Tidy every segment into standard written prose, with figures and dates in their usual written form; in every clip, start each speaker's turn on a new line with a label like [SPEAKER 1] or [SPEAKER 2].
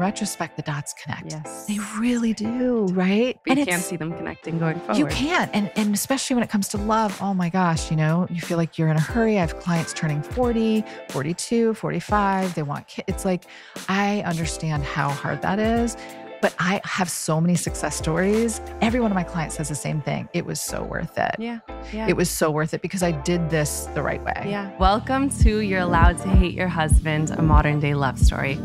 [SPEAKER 1] retrospect, the dots connect.
[SPEAKER 2] Yes.
[SPEAKER 1] They really do, right?
[SPEAKER 2] But you can't see them connecting going forward.
[SPEAKER 1] You can't. And especially when it comes to love, oh my gosh, you feel like you're in a hurry. I have clients turning 40, 42, 45. They want kids. It's like, I understand how hard that is. But I have so many success stories. Every one of my clients says the same thing. It was so worth it.
[SPEAKER 2] Yeah.
[SPEAKER 1] It was so worth it because I did this the right way.
[SPEAKER 2] Yeah. Welcome to You're Allowed to Hate Your Husband, a modern day love story.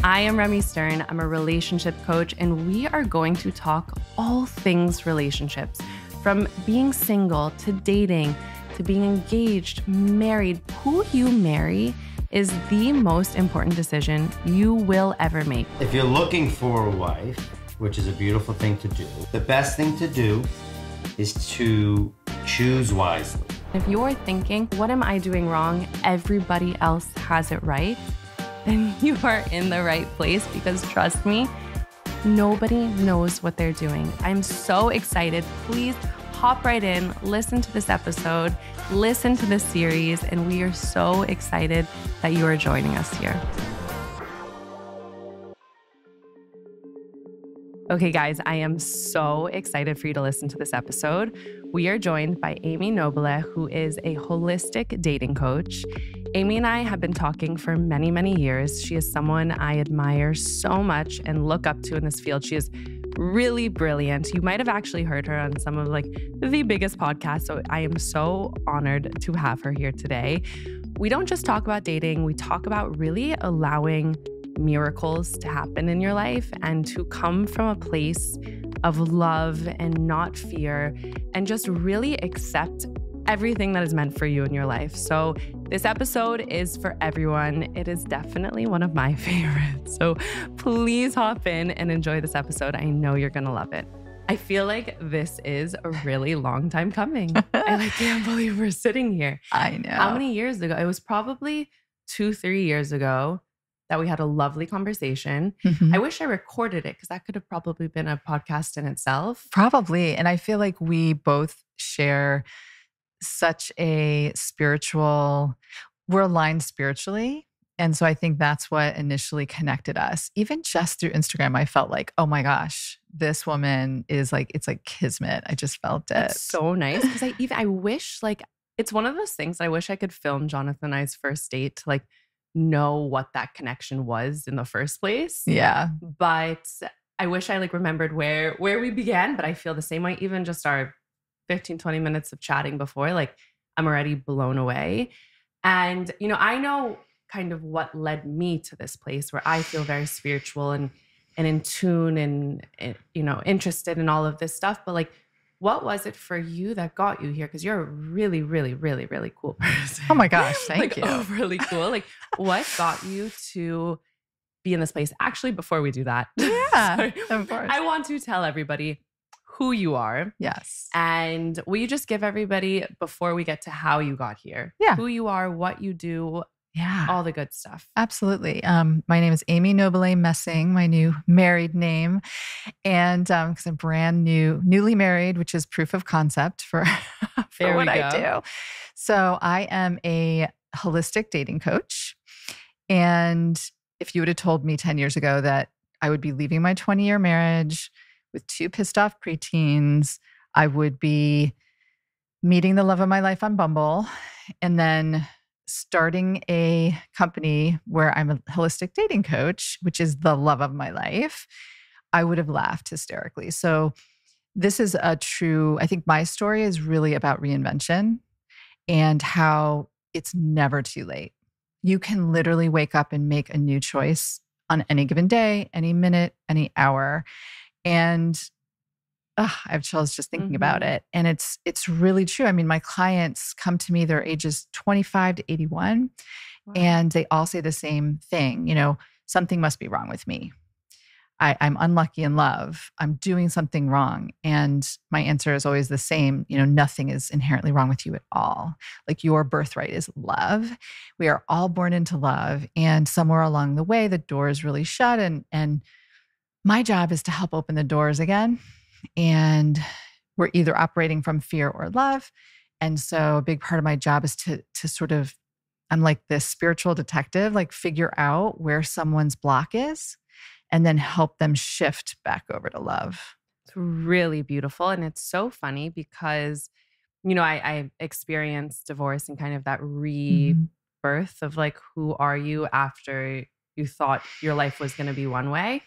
[SPEAKER 2] I am Remy Stern. I'm a relationship coach, and we are going to talk all things relationships, from being single to dating to being engaged, married. Who you marry is the most important decision you will ever make.
[SPEAKER 3] If you're looking for a wife, which is a beautiful thing to do, the best thing to do is to choose wisely.
[SPEAKER 2] If you're thinking, what am I doing wrong? Everybody else has it right. Then you are in the right place, because trust me, nobody knows what they're doing. I'm so excited. Please hop right in, listen to this episode, listen to this series, and we are so excited that you are joining us here. Okay, guys, I am so excited for you to listen to this episode. We are joined by Amy Nobile, who is a holistic dating coach. Amy and I have been talking for many, many years. She is someone I admire so much and look up to in this field. She is really brilliant. You might have actually heard her on some of the biggest podcasts. So I am so honored to have her here today. We don't just talk about dating. We talk about really allowing miracles to happen in your life and to come from a place of love and not fear, and just really accept everything that is meant for you in your life. So this episode is for everyone. It is definitely one of my favorites. So please hop in and enjoy this episode. I know you're going to love it. I feel like this is a really long time coming. I can't believe we're sitting here.
[SPEAKER 1] I know.
[SPEAKER 2] How many years ago? It was probably 2-3 years ago that we had a lovely conversation.
[SPEAKER 1] Mm-hmm.
[SPEAKER 2] I wish I recorded it, because that could have probably been a podcast in itself.
[SPEAKER 1] Probably. And I feel like we both share such a we're aligned spiritually. And so I think that's what initially connected us. Even just through Instagram, I felt like, oh my gosh, this woman is it's like kismet. I just felt it.
[SPEAKER 2] It's so nice, because I wish, it's one of those things I wish I could film Jonathan and I's first date to know what that connection was in the first place.
[SPEAKER 1] Yeah.
[SPEAKER 2] But I wish I remembered where we began, but I feel the same way. Even just our 15-20 minutes of chatting before, I'm already blown away. And, I know kind of what led me to this place where I feel very spiritual and in tune and, interested in all of this stuff. But what was it for you that got you here? Because you're a really, really, really, really cool person.
[SPEAKER 1] Oh my gosh, thank you.
[SPEAKER 2] Overly cool. What got you to be in this place? Actually, before we do that,
[SPEAKER 1] yeah, of course,
[SPEAKER 2] I want to tell everybody who you are.
[SPEAKER 1] Yes.
[SPEAKER 2] And will you just give everybody, before we get to how you got here, who you are, what you do, all the good stuff?
[SPEAKER 1] Absolutely. My name is Amy Nobile Messing, my new married name. And because I'm newly married, which is proof of concept for what I do. So I am a holistic dating coach. And if you would have told me 10 years ago that I would be leaving my 20-year marriage with 2 pissed off preteens, I would be meeting the love of my life on Bumble, and then starting a company where I'm a holistic dating coach, which is the love of my life, I would have laughed hysterically. So this is I think my story is really about reinvention and how it's never too late. You can literally wake up and make a new choice on any given day, any minute, any hour. And I have chills just thinking about it. And it's really true. I mean, my clients come to me, they're ages 25 to 81, and they all say the same thing. Something must be wrong with me. I'm unlucky in love. I'm doing something wrong. And my answer is always the same. Nothing is inherently wrong with you at all. Your birthright is love. We are all born into love. And somewhere along the way, the door is really shut. And my job is to help open the doors again. And we're either operating from fear or love. And so a big part of my job is to sort of I'm like this spiritual detective, like figure out where someone's block is and then help them shift back over to love.
[SPEAKER 2] It's really beautiful. And it's so funny because, I experienced divorce and kind of that rebirth of like, who are you after you thought your life was going to be one way?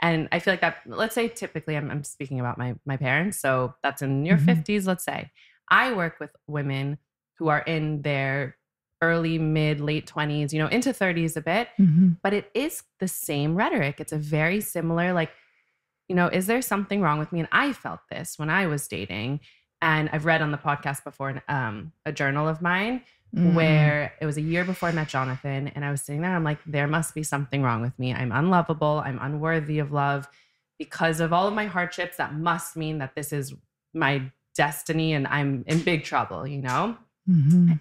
[SPEAKER 2] And I feel like that, let's say typically I'm speaking about my parents. So that's in your 50s, let's say. I work with women who are in their early, mid, late 20s, into 30s a bit. But it is the same rhetoric. It's a very similar, like, is there something wrong with me? And I felt this when I was dating. And I've read on the podcast before a journal of mine where it was a year before I met Jonathan. And I was sitting there, I'm like, there must be something wrong with me. I'm unlovable. I'm unworthy of love because of all of my hardships. That must mean that this is my destiny and I'm in big trouble,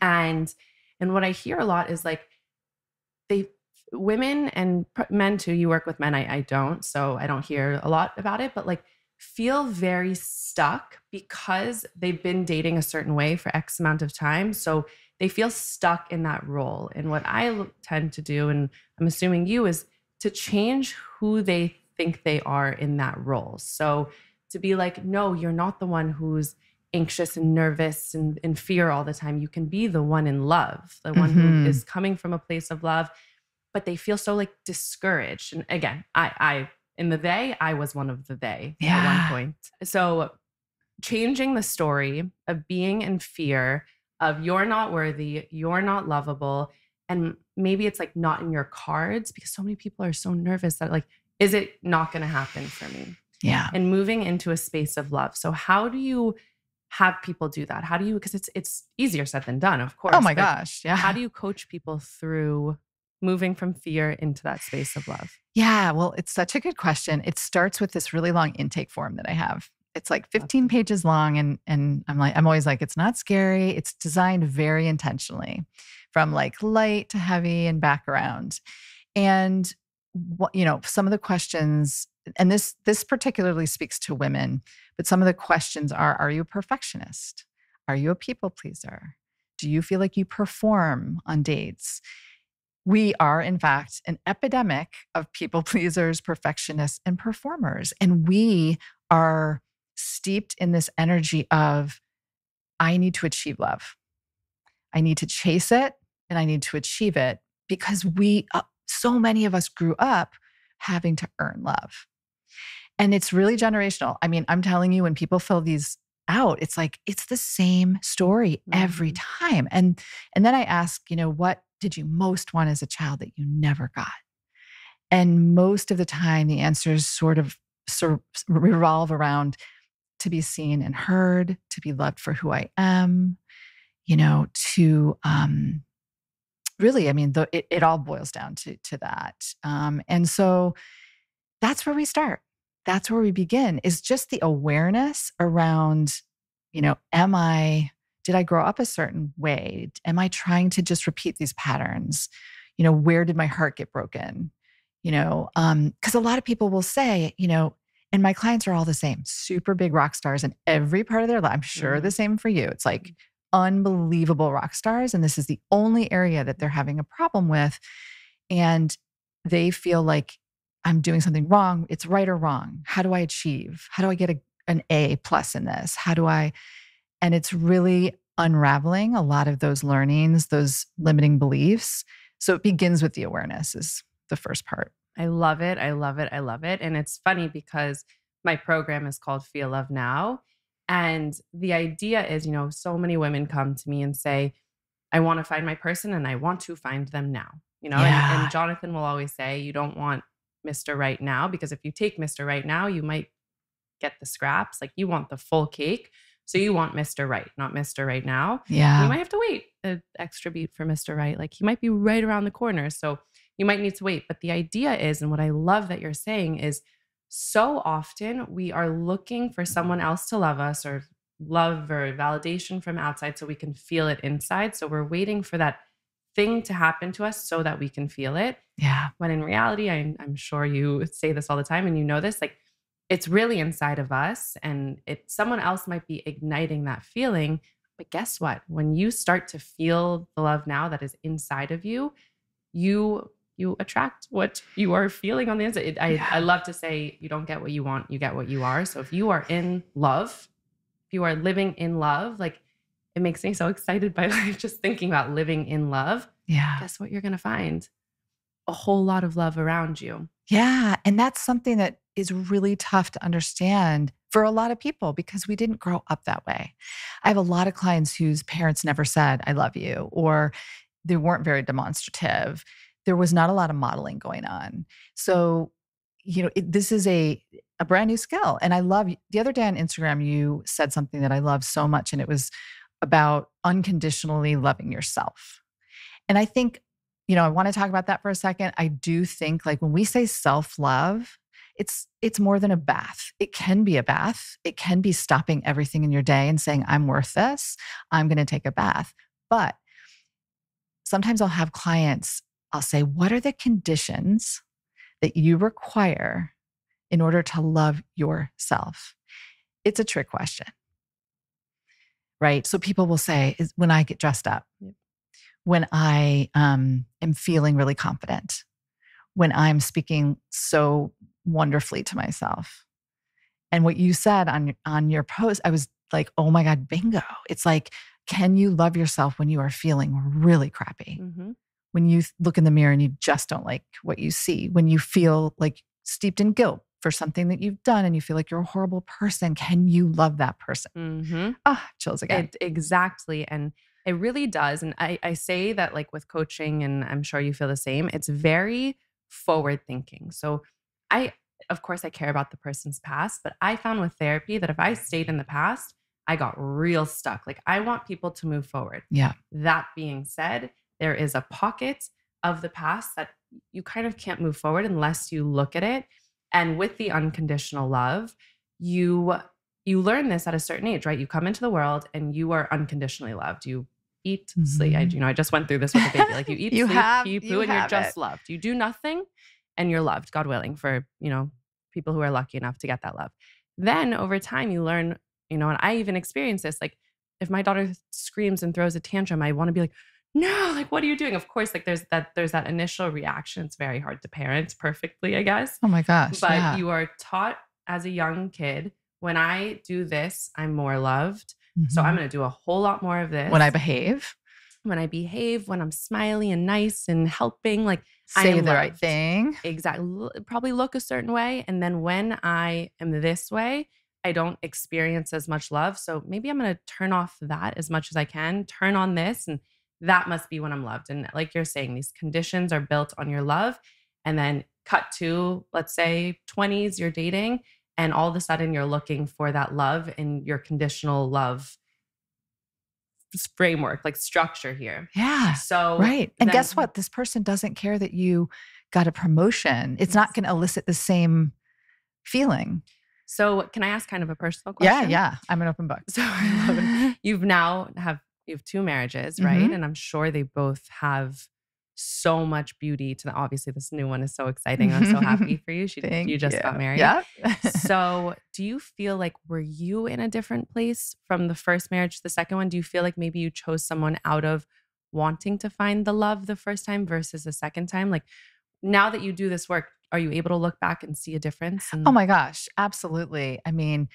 [SPEAKER 2] And what I hear a lot is like, women and men too, you work with men, I don't, so I don't hear a lot about it, but like feel very stuck because they've been dating a certain way for X amount of time. So they feel stuck in that role. And what I tend to do, and I'm assuming you, is to change who they think they are in that role. So to be like, no, you're not the one who's anxious and nervous and in fear all the time. You can be the one in love, the one who is coming from a place of love, but they feel so like discouraged. And again, I was one of the they at one point. So changing the story of being in fear of you're not worthy, you're not lovable. And maybe it's like not in your cards because so many people are so nervous that like, is it not going to happen for me?
[SPEAKER 1] Yeah.
[SPEAKER 2] And moving into a space of love. So how do you have people do that? How do you, because it's easier said than done, of course.
[SPEAKER 1] Oh my gosh. Yeah.
[SPEAKER 2] How do you coach people through moving from fear into that space of love?
[SPEAKER 1] Yeah, well, it's such a good question. It starts with this really long intake form that I have. It's like 15 pages long. And I'm always like, it's not scary. It's designed very intentionally from like light to heavy and back around. And some of the questions, and this particularly speaks to women, but some of the questions are you a perfectionist? Are you a people pleaser? Do you feel like you perform on dates? We are, in fact, an epidemic of people pleasers, perfectionists, and performers. And we are steeped in this energy of, I need to achieve love. I need to chase it and I need to achieve it because so many of us grew up having to earn love. And it's really generational. I mean, I'm telling you, when people fill these out, it's like, it's the same story every time. And then I ask, what did you most want as a child that you never got? And most of the time, the answers sort of revolve around to be seen and heard, to be loved for who I am, to really, I mean, it all boils down to that. And so that's where we start. That's where we begin, is just the awareness around, did I grow up a certain way? Am I trying to just repeat these patterns? Where did my heart get broken? Because a lot of people will say, and my clients are all the same, super big rock stars in every part of their life. I'm sure the same for you. It's like unbelievable rock stars. And this is the only area that they're having a problem with. And they feel like I'm doing something wrong. It's right or wrong. How do I achieve? How do I get an A+ in this? And it's really unraveling a lot of those learnings, those limiting beliefs. So it begins with the awareness is the first part.
[SPEAKER 2] I love it. I love it. I love it. And it's funny because my program is called Feel Love Now. And the idea is, so many women come to me and say, I want to find my person and I want to find them now, and Jonathan will always say, you don't want Mr. Right now, because if you take Mr. Right now, you might get the scraps. Like you want the full cake. So you want Mr. Right, not Mr. Right now.
[SPEAKER 1] Yeah.
[SPEAKER 2] You might have to wait an extra beat for Mr. Right. Like he might be right around the corner. So you might need to wait. But the idea is, and what I love that you're saying is, so often we are looking for someone else to love us or love or validation from outside so we can feel it inside. So we're waiting for that thing to happen to us so that we can feel it.
[SPEAKER 1] Yeah.
[SPEAKER 2] When in reality, I'm sure you say this all the time and you know this, like it's really inside of us and someone else might be igniting that feeling, But guess what? When you start to feel the love now that is inside of you, you attract what you are feeling on the inside. I love to say, you don't get what you want, you get what you are. So if you are in love, if you are living in love, like it makes me so excited by like just thinking about living in love.
[SPEAKER 1] Yeah.
[SPEAKER 2] Guess what you're going to find? A whole lot of love around you.
[SPEAKER 1] Yeah. And that's something that is really tough to understand for a lot of people because we didn't grow up that way. I have a lot of clients whose parents never said, I love you, or they weren't very demonstrative. There was not a lot of modeling going on. So, this is a brand new skill. And I love, the other day on Instagram, you said something that I love so much, and it was about unconditionally loving yourself. And I think, I want to talk about that for a second. I do think like when we say self-love, it's more than a bath. It can be a bath. It can be stopping everything in your day and saying, I'm worth this. I'm going to take a bath. But sometimes I'll have clients, I'll say, what are the conditions that you require in order to love yourself? It's a trick question, right? So people will say, is when I get dressed up, when I am feeling really confident, when I'm speaking so wonderfully to myself. And what you said on your post, I was like, oh my God, bingo. It's like, can you love yourself when you are feeling really crappy?
[SPEAKER 2] Mm-hmm.
[SPEAKER 1] When you look in the mirror and you just don't like what you see, when you feel like steeped in guilt for something that you've done and you feel like you're a horrible person, can you love that person?
[SPEAKER 2] Mm-hmm.
[SPEAKER 1] Chills again.
[SPEAKER 2] Exactly. And it really does. And I say that like with coaching, and I'm sure you feel the same, it's very forward thinking. So of course, I care about the person's past, but I found with therapy that if I stayed in the past, I got real stuck. Like I want people to move forward.
[SPEAKER 1] Yeah.
[SPEAKER 2] That being said, there is a pocket of the past that you kind of can't move forward unless you look at it. And with the unconditional love, you learn this at a certain age, right? You come into the world and you are unconditionally loved. You eat, sleep. I just went through this with a baby. Like you eat, sleep, pee, poo, and you're just loved. You do nothing and you're loved, God willing, for, people who are lucky enough to get that love. Then over time you learn, and I even experienced this, like if my daughter screams and throws a tantrum, I want to be like, no, like, what are you doing? Of course, like there's that initial reaction. It's very hard to parent perfectly, I guess.
[SPEAKER 1] Oh my gosh.
[SPEAKER 2] But you are taught as a young kid, when I do this, I'm more loved. Mm-hmm. So I'm going to do a whole lot more of this.
[SPEAKER 1] When I behave,
[SPEAKER 2] when I'm smiley and nice and helping, like
[SPEAKER 1] say
[SPEAKER 2] I am
[SPEAKER 1] the
[SPEAKER 2] loved.
[SPEAKER 1] right thing.
[SPEAKER 2] Exactly. Probably look a certain way. And then when I am this way, I don't experience as much love. So maybe I'm going to turn off that as much as I can, turn on this, and that must be when I'm loved. And like you're saying, these conditions are built on your love. And then cut to, let's say 20s, you're dating, and all of a sudden you're looking for that love in your conditional love framework, like structure here.
[SPEAKER 1] Yeah.
[SPEAKER 2] So,
[SPEAKER 1] right. And guess what? This person doesn't care that you got a promotion. It's not going to elicit the same feeling.
[SPEAKER 2] So can I ask kind of a personal question?
[SPEAKER 1] Yeah. I'm an open book.
[SPEAKER 2] So I love it. You have 2 marriages, right? Mm-hmm. And I'm sure they both have so much beauty to them. Obviously, this new one is so exciting. I'm so happy for you. You just got married.
[SPEAKER 1] Yeah.
[SPEAKER 2] So do you feel like, were you in a different place from the first marriage to the second one? Do you feel like maybe you chose someone out of wanting to find the love the first time versus the second time? Like now that you do this work, are you able to look back and see a difference?
[SPEAKER 1] Oh my gosh, absolutely. I mean,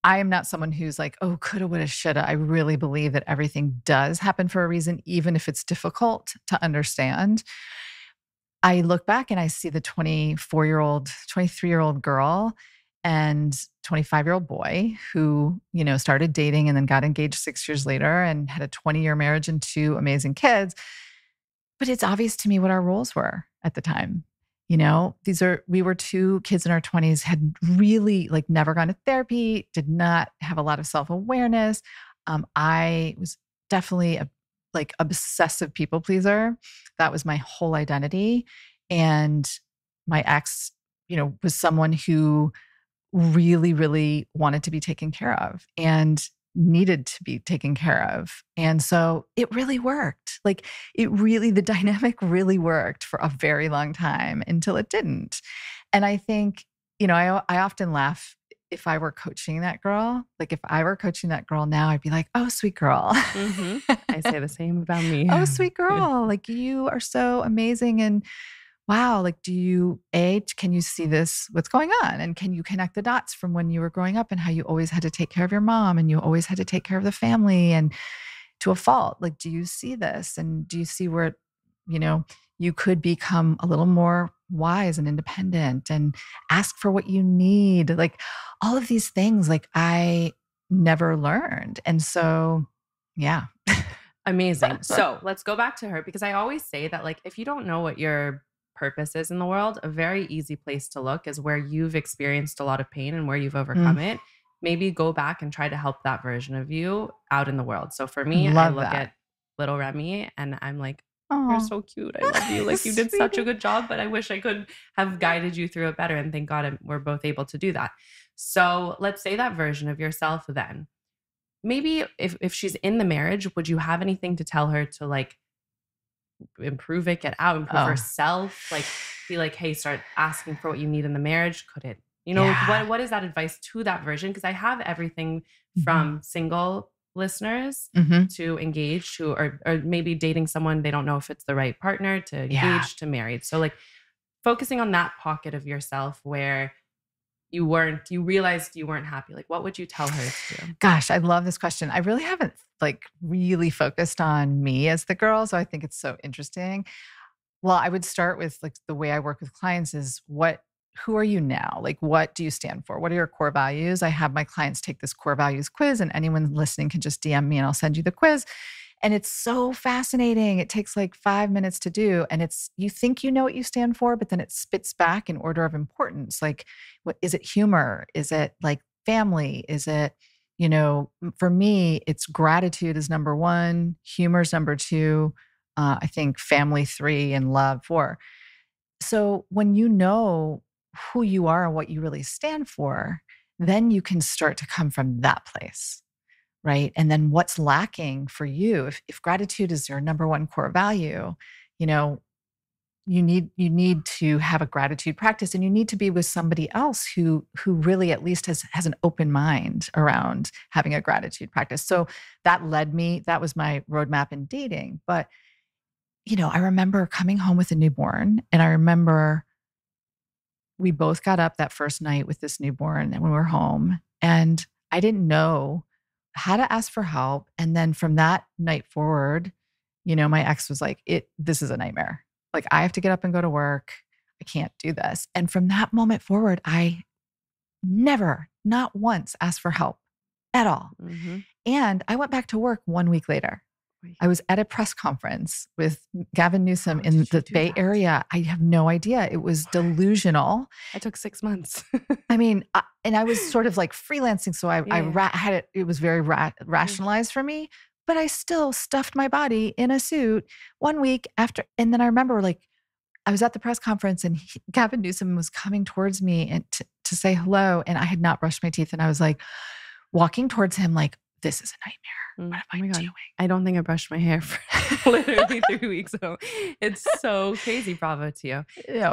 [SPEAKER 1] I am not someone who's like, oh, coulda, woulda, shoulda. I really believe that everything does happen for a reason, even if it's difficult to understand. I look back and I see the 24-year-old, 23-year-old girl and 25-year-old boy who, started dating and then got engaged 6 years later and had a 20-year marriage and 2 amazing kids. But it's obvious to me what our roles were at the time. We were 2 kids in our 20s, had really never gone to therapy, did not have a lot of self-awareness. I was definitely a obsessive people pleaser. That was my whole identity. And my ex, was someone who really, really wanted to be taken care of and needed to be taken care of. And so it really worked. The dynamic really worked for a very long time until it didn't. And I think, I often laugh if I were coaching that girl, like if I were coaching that girl now, I'd be like, oh, sweet girl.
[SPEAKER 2] I say the same about me.
[SPEAKER 1] Oh, sweet girl. Like you are so amazing. And wow, like can you see this, what's going on? And can you connect the dots from when you were growing up and how you always had to take care of your mom and you always had to take care of the family and to a fault? Like, do you see this? And do you see where, you could become a little more wise and independent and ask for what you need? Like all of these things, like I never learned. And so, yeah.
[SPEAKER 2] Amazing. So let's go back to her, because I always say that, like, if you don't know what your purpose is in the world, a very easy place to look is where you've experienced a lot of pain and where you've overcome it. Maybe go back and try to help that version of you out in the world. So for me, I look at little Remy and I'm like, you're so cute. I love you. Like you did such a good job, but I wish I could have guided you through it better. And thank God we're both able to do that. So let's say that version of yourself then. Maybe if she's in the marriage, would you have anything to tell her to like improve it, get out, improve herself? Like be like, hey, start asking for what you need in the marriage. Could it, what is that advice to that version? Because I have everything from single listeners to engaged to, or maybe dating someone, they don't know if it's the right partner, to engaged to married. So like focusing on that pocket of yourself where you realized you weren't happy. Like, what would you tell her to do?
[SPEAKER 1] Gosh, I love this question. I really haven't like really focused on me as the girl. So I think it's so interesting. Well, I would start with like the way I work with clients is who are you now? Like, what do you stand for? What are your core values? I have my clients take this core values quiz, and anyone listening can just DM me and I'll send you the quiz. And it's so fascinating. It takes like 5 minutes to do. And you think you know what you stand for, but then it spits back in order of importance. Like, what is it? Humor? Is it like family? Is it, for me, it's gratitude is number 1, humor is number 2, I think family 3, and love 4. So when you know who you are and what you really stand for, then you can start to come from that place. Right. And then what's lacking for you, if gratitude is your number 1 core value, you need to have a gratitude practice, and you need to be with somebody else who really at least has an open mind around having a gratitude practice. So that was my roadmap in dating. But, I remember coming home with a newborn, and I remember we both got up that first night with this newborn when we were home, and I didn't know how to ask for help. And then from that night forward, my ex was like, this is a nightmare. Like I have to get up and go to work. I can't do this. And from that moment forward, I never, not once asked for help at all. And I went back to work 1 week later. I was at a press conference with Gavin Newsom in the Bay Area. I have no idea. It was delusional.
[SPEAKER 2] I took 6 months.
[SPEAKER 1] I mean, and I was sort of like freelancing. So I had it. It was very rationalized for me, but I still stuffed my body in a suit 1 week after. And then I remember like, I was at the press conference and Gavin Newsom was coming towards me and to say hello. And I had not brushed my teeth. And I was like walking towards him like, this is a nightmare. What am I doing?
[SPEAKER 2] I don't think I brushed my hair for literally 3 weeks ago. It's so crazy. Bravo to you.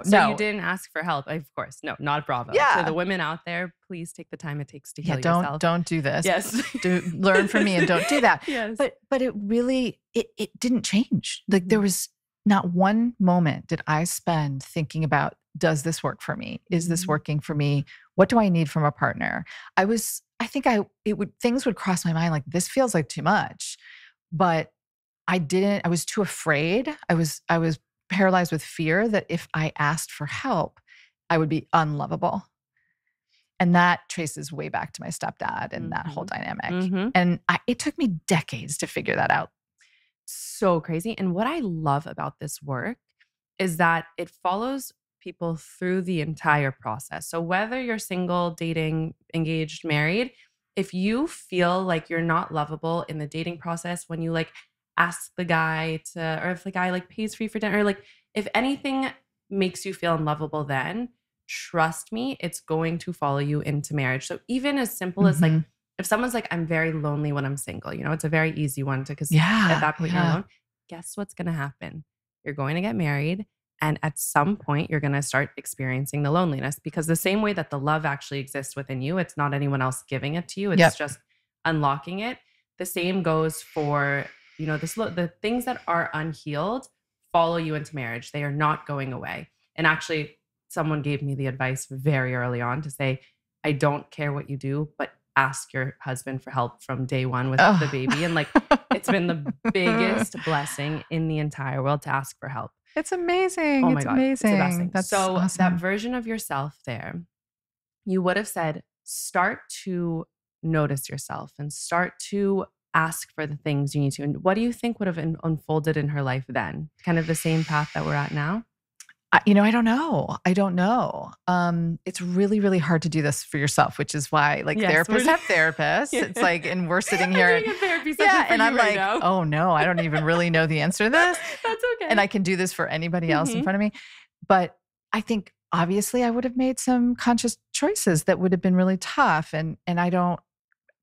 [SPEAKER 2] So you didn't ask for help. Of course. No, not bravo.
[SPEAKER 1] Yeah.
[SPEAKER 2] So the women out there, please take the time it takes to heal yourself.
[SPEAKER 1] Don't do this.
[SPEAKER 2] Yes.
[SPEAKER 1] Learn from me and don't do that.
[SPEAKER 2] Yes.
[SPEAKER 1] But it really, it didn't change. Like there was not one moment did I spend thinking about, does this work for me? Is this working for me? What do I need from a partner? Things would cross my mind like, this feels like too much, but I was too afraid. I was paralyzed with fear that if I asked for help, I would be unlovable. And that traces way back to my stepdad and that whole dynamic. And it took me decades to figure that out.
[SPEAKER 2] So crazy. And what I love about this work is that it follows people through the entire process. So whether you're single, dating, engaged, married, if you feel like you're not lovable in the dating process, when you like ask the guy to, or if the guy like pays for you for dinner, or like if anything makes you feel unlovable, then trust me, it's going to follow you into marriage. So even as simple as like, if someone's like, I'm very lonely when I'm single, it's a very easy one to, because at that point you're alone. Guess what's going to happen? You're going to get married. And at some point, you're going to start experiencing the loneliness, because the same way that the love actually exists within you, it's not anyone else giving it to you. It's just unlocking it. The same goes for, the things that are unhealed follow you into marriage. They are not going away. And actually, someone gave me the advice very early on to say, I don't care what you do, but ask your husband for help from day one with the baby. And like, it's been the biggest blessing in the entire world to ask for help.
[SPEAKER 1] It's amazing.
[SPEAKER 2] Oh my God.
[SPEAKER 1] Amazing.
[SPEAKER 2] It's the best thing.
[SPEAKER 1] That's
[SPEAKER 2] so
[SPEAKER 1] awesome.
[SPEAKER 2] That version of yourself there, you would have said, start to notice yourself and start to ask for the things you need to. And what do you think would have unfolded in her life then? Kind of the same path that we're at now?
[SPEAKER 1] I don't know. It's really, really hard to do this for yourself, which is why therapists have therapists. It's like, and we're sitting here.
[SPEAKER 2] I'm doing a therapy session for
[SPEAKER 1] and
[SPEAKER 2] you
[SPEAKER 1] I'm
[SPEAKER 2] right
[SPEAKER 1] like,
[SPEAKER 2] now.
[SPEAKER 1] oh no, I don't even really know the answer to this.
[SPEAKER 2] That's okay.
[SPEAKER 1] And I can do this for anybody else in front of me. But I think obviously I would have made some conscious choices that would have been really tough. And I don't,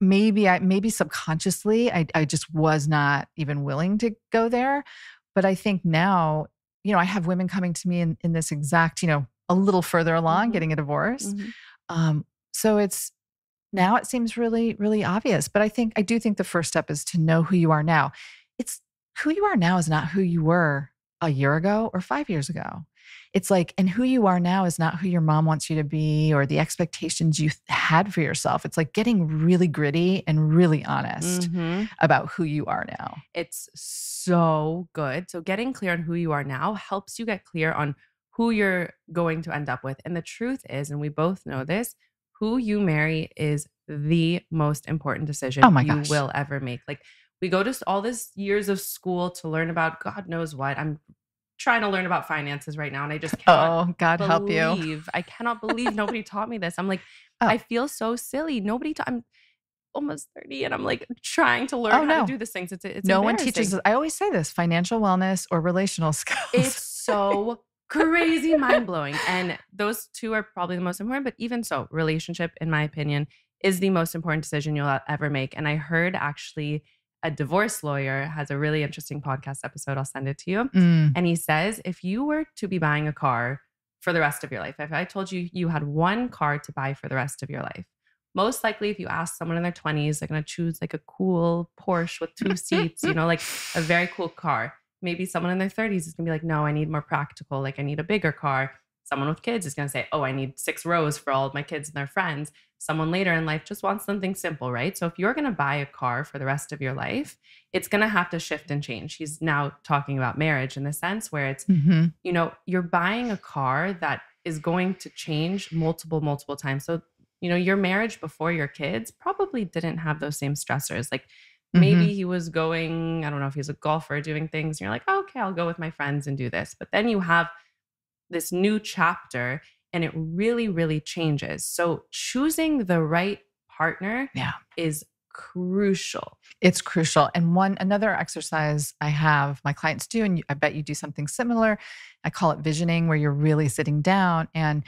[SPEAKER 1] maybe subconsciously, I just was not even willing to go there. But I think now, I have women coming to me in this exact, a little further along, getting a divorce. So now it seems really, really obvious. But I do think the first step is to know who you are now. It's who you are now is not who you were a year ago or 5 years ago. It's like, and who you are now is not who your mom wants you to be or the expectations you had for yourself. It's like getting really gritty and really honest about who you are now.
[SPEAKER 2] It's so good. So getting clear on who you are now helps you get clear on who you're going to end up with. And the truth is, and we both know this, who you marry is the most important decision you will ever make. Like, we go to all this years of school to learn about God knows what. I'm trying to learn about finances right now, and I just cannot
[SPEAKER 1] help you.
[SPEAKER 2] I cannot believe nobody taught me this. I'm like, I feel so silly. I'm almost 30 and I'm like trying to learn how to do these things. It's
[SPEAKER 1] no one teaches us. I always say this, financial wellness or relational skills.
[SPEAKER 2] It's so crazy mind-blowing. And those two are probably the most important, but even so, relationship, in my opinion, is the most important decision you'll ever make. And I heard actually a divorce lawyer has a really interesting podcast episode. I'll send it to you. And he says, if you were to be buying a car for the rest of your life, if I told you you had one car to buy for the rest of your life, most likely if you ask someone in their 20s, they're going to choose like a cool Porsche with 2 seats, like a very cool car. Maybe someone in their 30s is going to be like, no, I need more practical. Like, I need a bigger car. Someone with kids is going to say, oh, I need 6 rows for all of my kids and their friends. Someone later in life just wants something simple, right? So if you're going to buy a car for the rest of your life, it's going to have to shift and change. He's now talking about marriage in the sense where it's, you're buying a car that is going to change multiple times. So, your marriage before your kids probably didn't have those same stressors. Like, maybe he was going, I don't know if he's a golfer doing things. And you're like, oh, okay, I'll go with my friends and do this. But then you have this new chapter and it really, really changes. So choosing the right partner is crucial.
[SPEAKER 1] It's crucial. And another exercise I have my clients do, and I bet you do something similar. I call it visioning, where you're really sitting down, and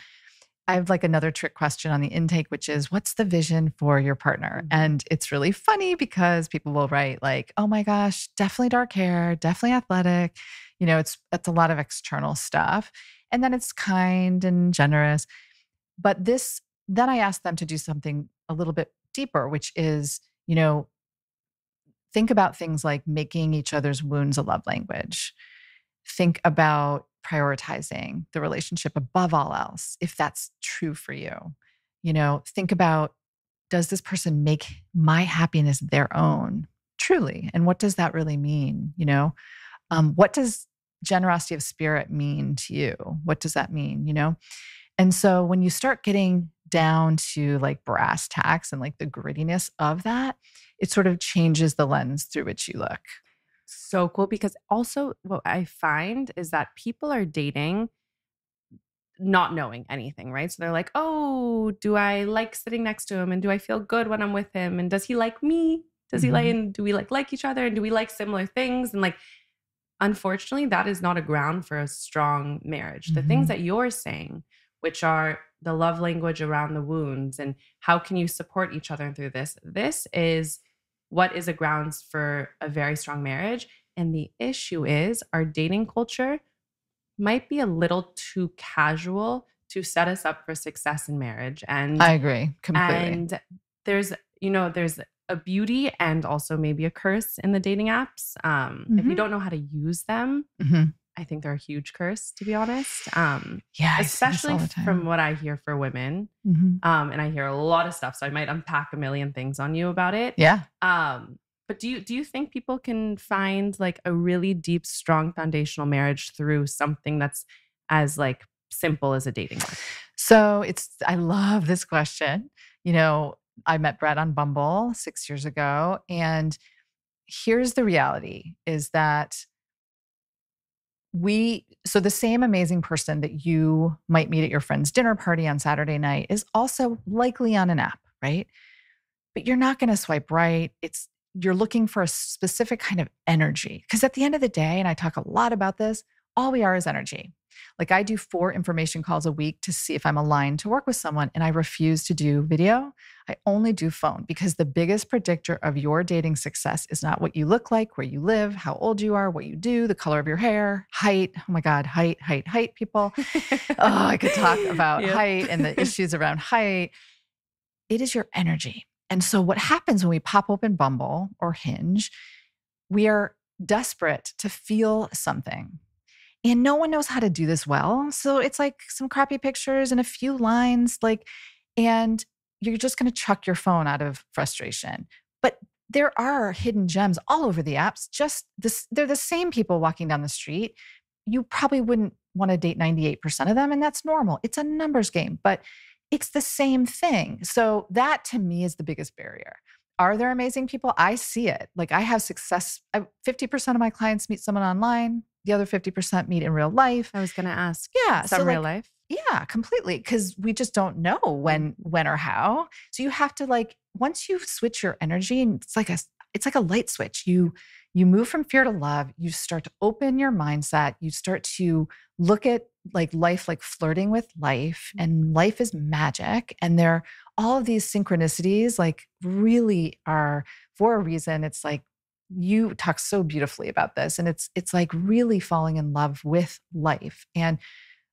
[SPEAKER 1] I have like another trick question on the intake, which is, what's the vision for your partner? And it's really funny because people will write like, oh my gosh, definitely dark hair, definitely athletic. It's a lot of external stuff. And then it's kind and generous. But then I ask them to do something a little bit deeper, which is, think about things like making each other's wounds a love language. Think about prioritizing the relationship above all else, if that's true for you. Think about, does this person make my happiness their own, truly? And what does that really mean? What does generosity of spirit mean to you? What does that mean? And so when you start getting down to like brass tacks and like the grittiness of that, it sort of changes the lens through which you look.
[SPEAKER 2] So cool. Because also what I find is that people are dating not knowing anything, right? So they're like, oh, do I like sitting next to him? And do I feel good when I'm with him? And does he like me? Does he and do we like each other? And do we like similar things? And like, unfortunately, that is not a ground for a strong marriage. The things that you're saying, which are the love language around the wounds and how can you support each other through this? This is what is a grounds for a very strong marriage. And the issue is our dating culture might be a little too casual to set us up for success in marriage. And
[SPEAKER 1] I agree completely.
[SPEAKER 2] And there's a beauty and also maybe a curse in the dating apps. If you don't know how to use them, I think they're a huge curse, to be honest. Especially from what I hear for women. And I hear a lot of stuff, so I might unpack a million things on you about it.
[SPEAKER 1] Yeah.
[SPEAKER 2] But do you think people can find like a really deep, strong foundational marriage through something that's as like simple as a dating app?
[SPEAKER 1] So I love this question. I met Brett on Bumble 6 years ago. And here's the reality is that so the same amazing person that you might meet at your friend's dinner party on Saturday night is also likely on an app, right? But you're not going to swipe right. You're looking for a specific kind of energy. Because at the end of the day, and I talk a lot about this, all we are is energy. Like I do 4 information calls a week to see if I'm aligned to work with someone, and I refuse to do video. I only do phone because the biggest predictor of your dating success is not what you look like, where you live, how old you are, what you do, the color of your hair, height. Oh my God, height, people. I could talk about height and the issues around height. It is your energy. And so what happens when we pop open Bumble or Hinge, we are desperate to feel something. And no one knows how to do this well. So it's like some crappy pictures and a few lines, and you're just going to chuck your phone out of frustration. But there are hidden gems all over the apps. They're the same people walking down the street. You probably wouldn't want to date 98% of them, and that's normal. It's a numbers game, but it's the same thing. So that to me is the biggest barrier. Are there amazing people? I see it. Like I have success. 50% of my clients meet someone online. The other 50% meet in real life.
[SPEAKER 2] I was going to ask.
[SPEAKER 1] Yeah.
[SPEAKER 2] Some real life?
[SPEAKER 1] Yeah, completely. Because we just don't know when or how. So you have to once you switch your energy, and it's like a light switch. You move from fear to love. You start to open your mindset. You start to look at life, like flirting with life, and life is magic. And all of these synchronicities really are for a reason. It's like, you talk so beautifully about this, and it's like really falling in love with life. And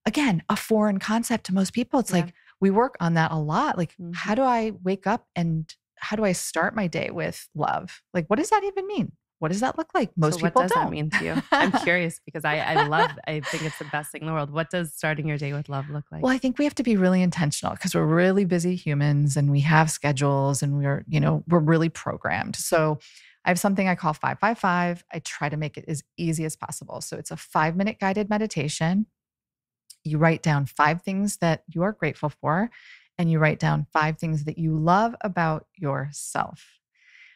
[SPEAKER 1] again, a foreign concept to most people. It's like we work on that a lot. How do I wake up and how do I start my day with love? What does that even mean? What does that look like? Most people don't.
[SPEAKER 2] What does that mean to you? I'm curious because I think it's the best thing in the world. What does starting your day with love look like?
[SPEAKER 1] Well, I think we have to be really intentional because we're really busy humans and we have schedules and we're really programmed. So I have something I call 555. I try to make it as easy as possible. So it's a 5-minute guided meditation. You write down 5 things that you are grateful for, and you write down 5 things that you love about yourself,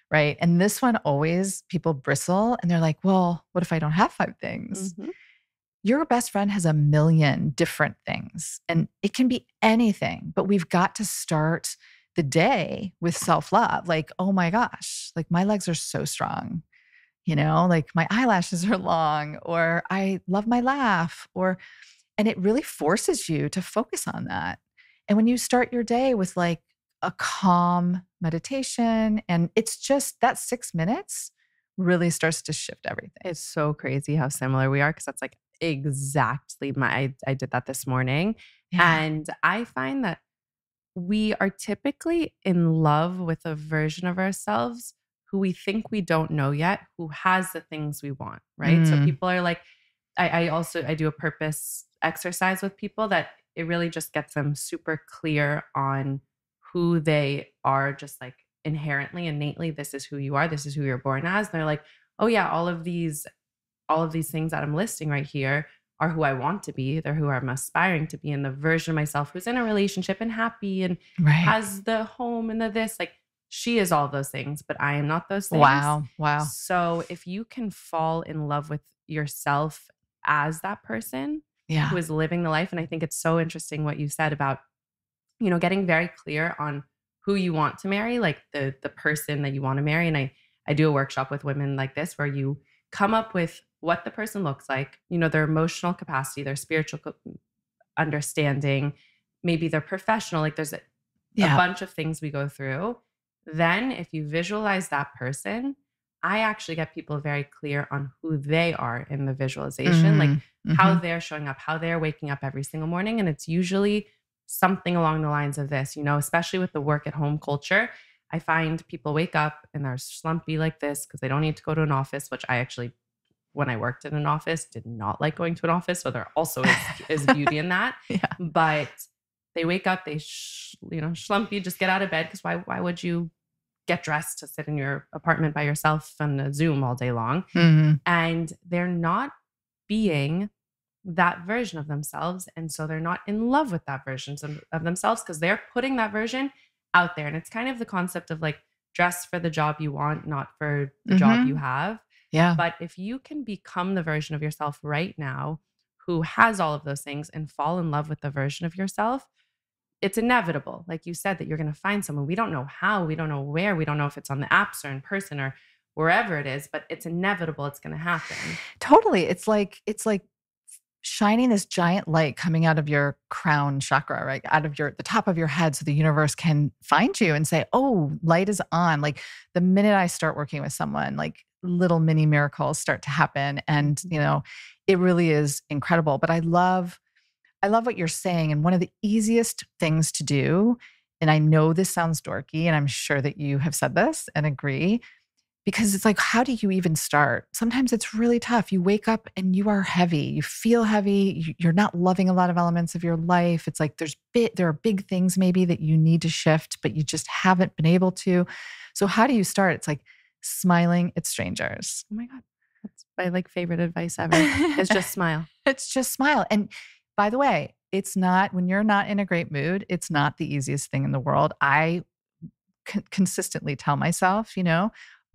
[SPEAKER 1] right? And this one always, people bristle and they're like, well, what if I don't have 5 things? Your best friend has a million different things, and it can be anything, but we've got to start the day with self-love. Oh my gosh, my legs are so strong, my eyelashes are long, or I love my laugh, and it really forces you to focus on that. And when you start your day with a calm meditation, and it's just that 6 minutes really starts to shift everything.
[SPEAKER 2] It's so crazy how similar we are, because that's exactly I did that this morning. Yeah. And I find that we are typically in love with a version of ourselves who we think we don't know yet, who has the things we want, right? So people are I do a purpose exercise with people that it really just gets them super clear on who they are, just inherently, innately. This is who you are. This is who you're born as. And they're like, oh yeah, all of these things that I'm listing right here are who I want to be. They're who I'm aspiring to be. And the version of myself who's in a relationship and happy and has the home and the this, she is all those things, but I am not those things.
[SPEAKER 1] Wow.
[SPEAKER 2] So if you can fall in love with yourself as that person who is living the life. And I think it's so interesting what you said about, getting very clear on who you want to marry, the person that you want to marry. And I do a workshop with women like this, where you come up with what the person looks like, their emotional capacity, their spiritual understanding, maybe their professional, there's a bunch of things we go through. Then if you visualize that person, I actually get people very clear on who they are in the visualization, like how they're showing up, how they're waking up every single morning. And it's usually something along the lines of this, especially with the work at home culture. I find people wake up and they're slumpy like this because they don't need to go to an office, which I actually, when I worked in an office, did not like going to an office. So there also is beauty in that.
[SPEAKER 1] Yeah.
[SPEAKER 2] But they wake up, they schlumpy, just get out of bed, because why would you get dressed to sit in your apartment by yourself on a Zoom all day long? And they're not being that version of themselves. And so they're not in love with that version of themselves because they're putting that version out there. And it's kind of the concept of like, dress for the job you want, not for the job you have.
[SPEAKER 1] Yeah.
[SPEAKER 2] But if you can become the version of yourself right now who has all of those things and fall in love with the version of yourself, it's inevitable. Like you said, that you're going to find someone. We don't know how, we don't know where, we don't know if it's on the apps or in person or wherever it is, but it's inevitable. It's going to happen.
[SPEAKER 1] Totally. It's like shining this giant light coming out of your crown chakra, right? Out of the top of your head, so the universe can find you and say, oh, light is on. Like the minute I start working with someone, like little mini miracles start to happen. And, it really is incredible. But I love what you're saying. And one of the easiest things to do, and I know this sounds dorky, and I'm sure that you have said this and agree, because it's like, how do you even start? Sometimes it's really tough. You wake up and you are heavy. You feel heavy. You're not loving a lot of elements of your life. It's like there are big things maybe that you need to shift, but you just haven't been able to. So how do you start? It's like smiling at strangers.
[SPEAKER 2] Oh my God. That's my favorite advice ever. It's just smile.
[SPEAKER 1] It's just smile. And by the way, it's not, when you're not in a great mood, it's not the easiest thing in the world. I consistently tell myself,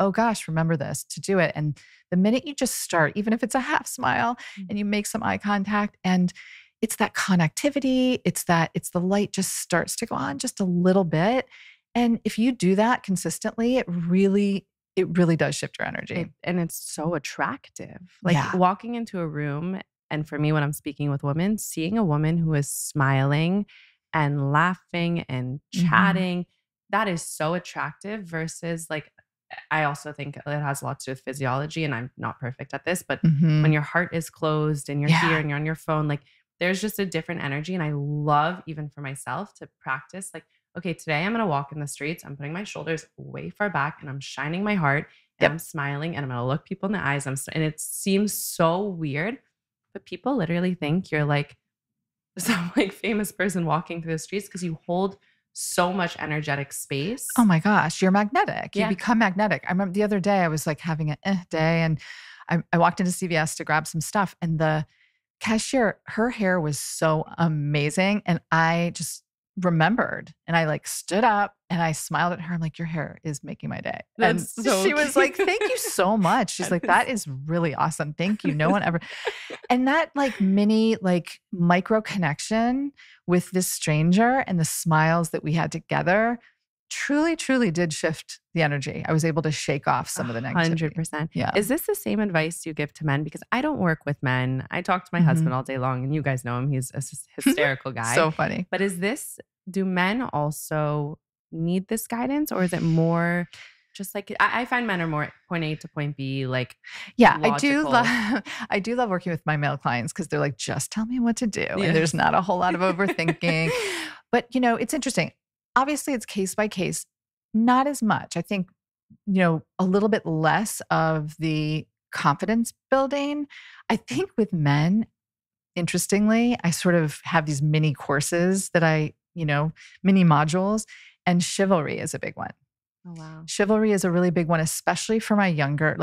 [SPEAKER 1] oh gosh, remember this, to do it. And the minute you just start, even if it's a half smile and you make some eye contact, and it's that connectivity, it's the light just starts to go on just a little bit. And if you do that consistently, it really does shift your energy.
[SPEAKER 2] And it's so attractive. Walking into a room, and for me, when I'm speaking with women, seeing a woman who is smiling and laughing and chatting, that is so attractive versus I also think it has a lot to do with physiology, and I'm not perfect at this, but when your heart is closed and you're here and you're on your phone, there's just a different energy. And I love, even for myself, to practice okay, today I'm going to walk in the streets. I'm putting my shoulders way far back and I'm shining my heart and I'm smiling and I'm going to look people in the eyes. And it seems so weird, but people literally think you're some famous person walking through the streets because you hold so much energetic space.
[SPEAKER 1] Oh my gosh, you're magnetic. You become magnetic. I remember the other day I was having a day, and I walked into CVS to grab some stuff, and the cashier, her hair was so amazing. And I just remembered, and I stood up and I smiled at her. I'm like, your hair is making my day.
[SPEAKER 2] That's
[SPEAKER 1] and
[SPEAKER 2] so
[SPEAKER 1] she was like, thank you so much. She's like, that is really awesome. Thank you. No one ever. And that mini micro connection with this stranger and the smiles that we had together truly, truly did shift the energy. I was able to shake off some of the negativity.
[SPEAKER 2] 100%.
[SPEAKER 1] Yeah.
[SPEAKER 2] Is this the same advice you give to men? Because I don't work with men. I talk to my husband all day long, and you guys know him. He's a hysterical guy.
[SPEAKER 1] So funny.
[SPEAKER 2] But do men also need this guidance, or is it more just I find men are more point A to point B,
[SPEAKER 1] yeah,
[SPEAKER 2] logical.
[SPEAKER 1] I do love working with my male clients because they're just tell me what to do. Yes. And there's not a whole lot of overthinking. But it's interesting. Obviously, it's case by case, not as much. I think, a little bit less of the confidence building. I think with men, interestingly, I sort of have these mini courses that mini modules, and chivalry is a big one.
[SPEAKER 2] Oh, wow.
[SPEAKER 1] Chivalry is a really big one, especially for my younger,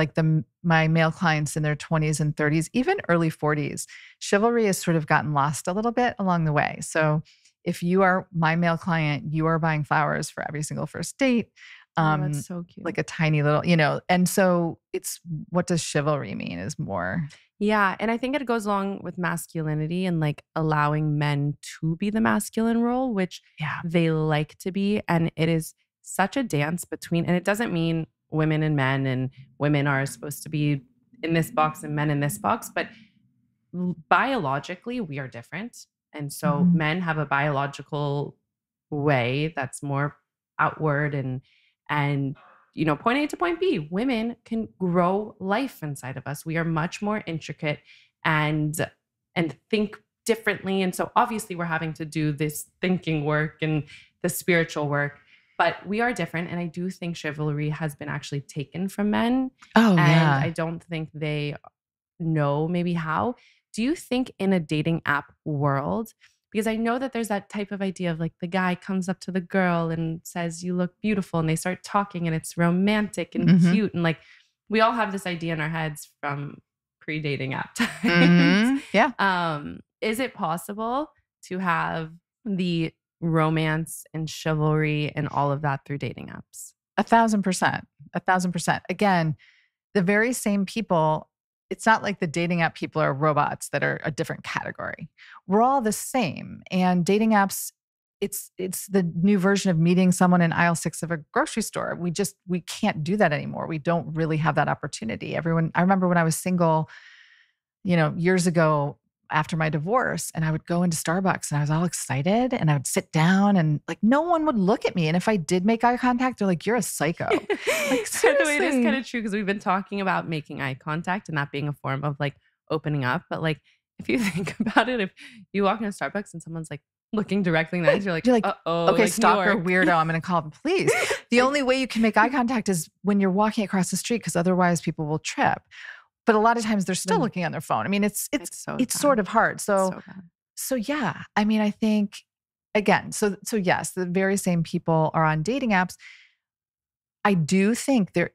[SPEAKER 1] my male clients in their 20s and 30s, even early 40s. Chivalry has sort of gotten lost a little bit along the way. So if you are my male client, you are buying flowers for every single first date.
[SPEAKER 2] That's so cute.
[SPEAKER 1] Like a tiny little, and so it's, what does chivalry mean is more.
[SPEAKER 2] Yeah. And I think it goes along with masculinity and allowing men to be the masculine role, which they like to be. And it is such a dance between, and it doesn't mean women and men, and women are supposed to be in this box and men in this box, but biologically we are different. And so men have a biological way that's more outward and point A to point B. Women can grow life inside of us. We are much more intricate and think differently. And so obviously we're having to do this thinking work and the spiritual work, but we are different. And I do think chivalry has been actually taken from men.
[SPEAKER 1] Oh,
[SPEAKER 2] and
[SPEAKER 1] yeah.
[SPEAKER 2] I don't think they know maybe how. Do you think in a dating app world, because I know that there's that type of idea of like the guy comes up to the girl and says, you look beautiful. And they start talking and it's romantic and cute. And like, we all have this idea in our heads from pre-dating app times.
[SPEAKER 1] Yeah.
[SPEAKER 2] Is it possible to have the romance and chivalry and all of that through dating apps?
[SPEAKER 1] 1,000%. 1,000%. Again, the very same people, it's not like the dating app people are robots that are a different category. We're all the same. And dating apps, it's the new version of meeting someone in aisle 6 of a grocery store. We can't do that anymore. We don't really have that opportunity. I remember when I was single, years ago after my divorce, and I would go into Starbucks and I was all excited and I would sit down and like no one would look at me. And if I did make eye contact, they're like, you're a psycho. Like, seriously.
[SPEAKER 2] It is kind of true because we've been talking about making eye contact and that being a form of like opening up. But like, if you think about it, if you walk into Starbucks and someone's like looking directly in the eyes, you're like, uh-oh.
[SPEAKER 1] Okay,
[SPEAKER 2] like
[SPEAKER 1] stalker, weirdo, I'm going to call the police. The only way you can make eye contact is when you're walking across the street because otherwise people will trip. But a lot of times they're still looking on their phone. I mean, it's sort of hard. So yeah, I mean, I think again, so yes, the very same people are on dating apps. I do think they're,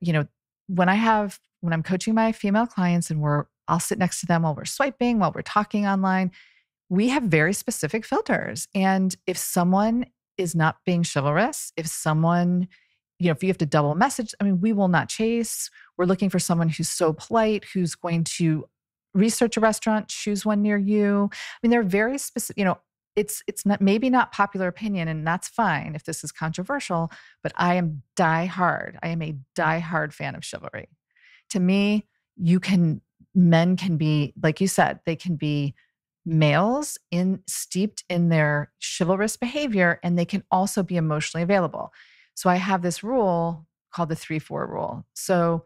[SPEAKER 1] when I'm coaching my female clients and I'll sit next to them while we're swiping, while we're talking online, we have very specific filters. And if someone is not being chivalrous, if someone, if you have to double message, I mean, we will not chase. We're looking for someone who's so polite, who's going to research a restaurant, choose one near you. I mean, they're very specific, it's not, maybe not popular opinion, and that's fine if this is controversial, but I am diehard. I am a diehard fan of chivalry. To me, men can be, like you said, they can be males steeped in their chivalrous behavior, and they can also be emotionally available. So I have this rule called the 3-4 rule. So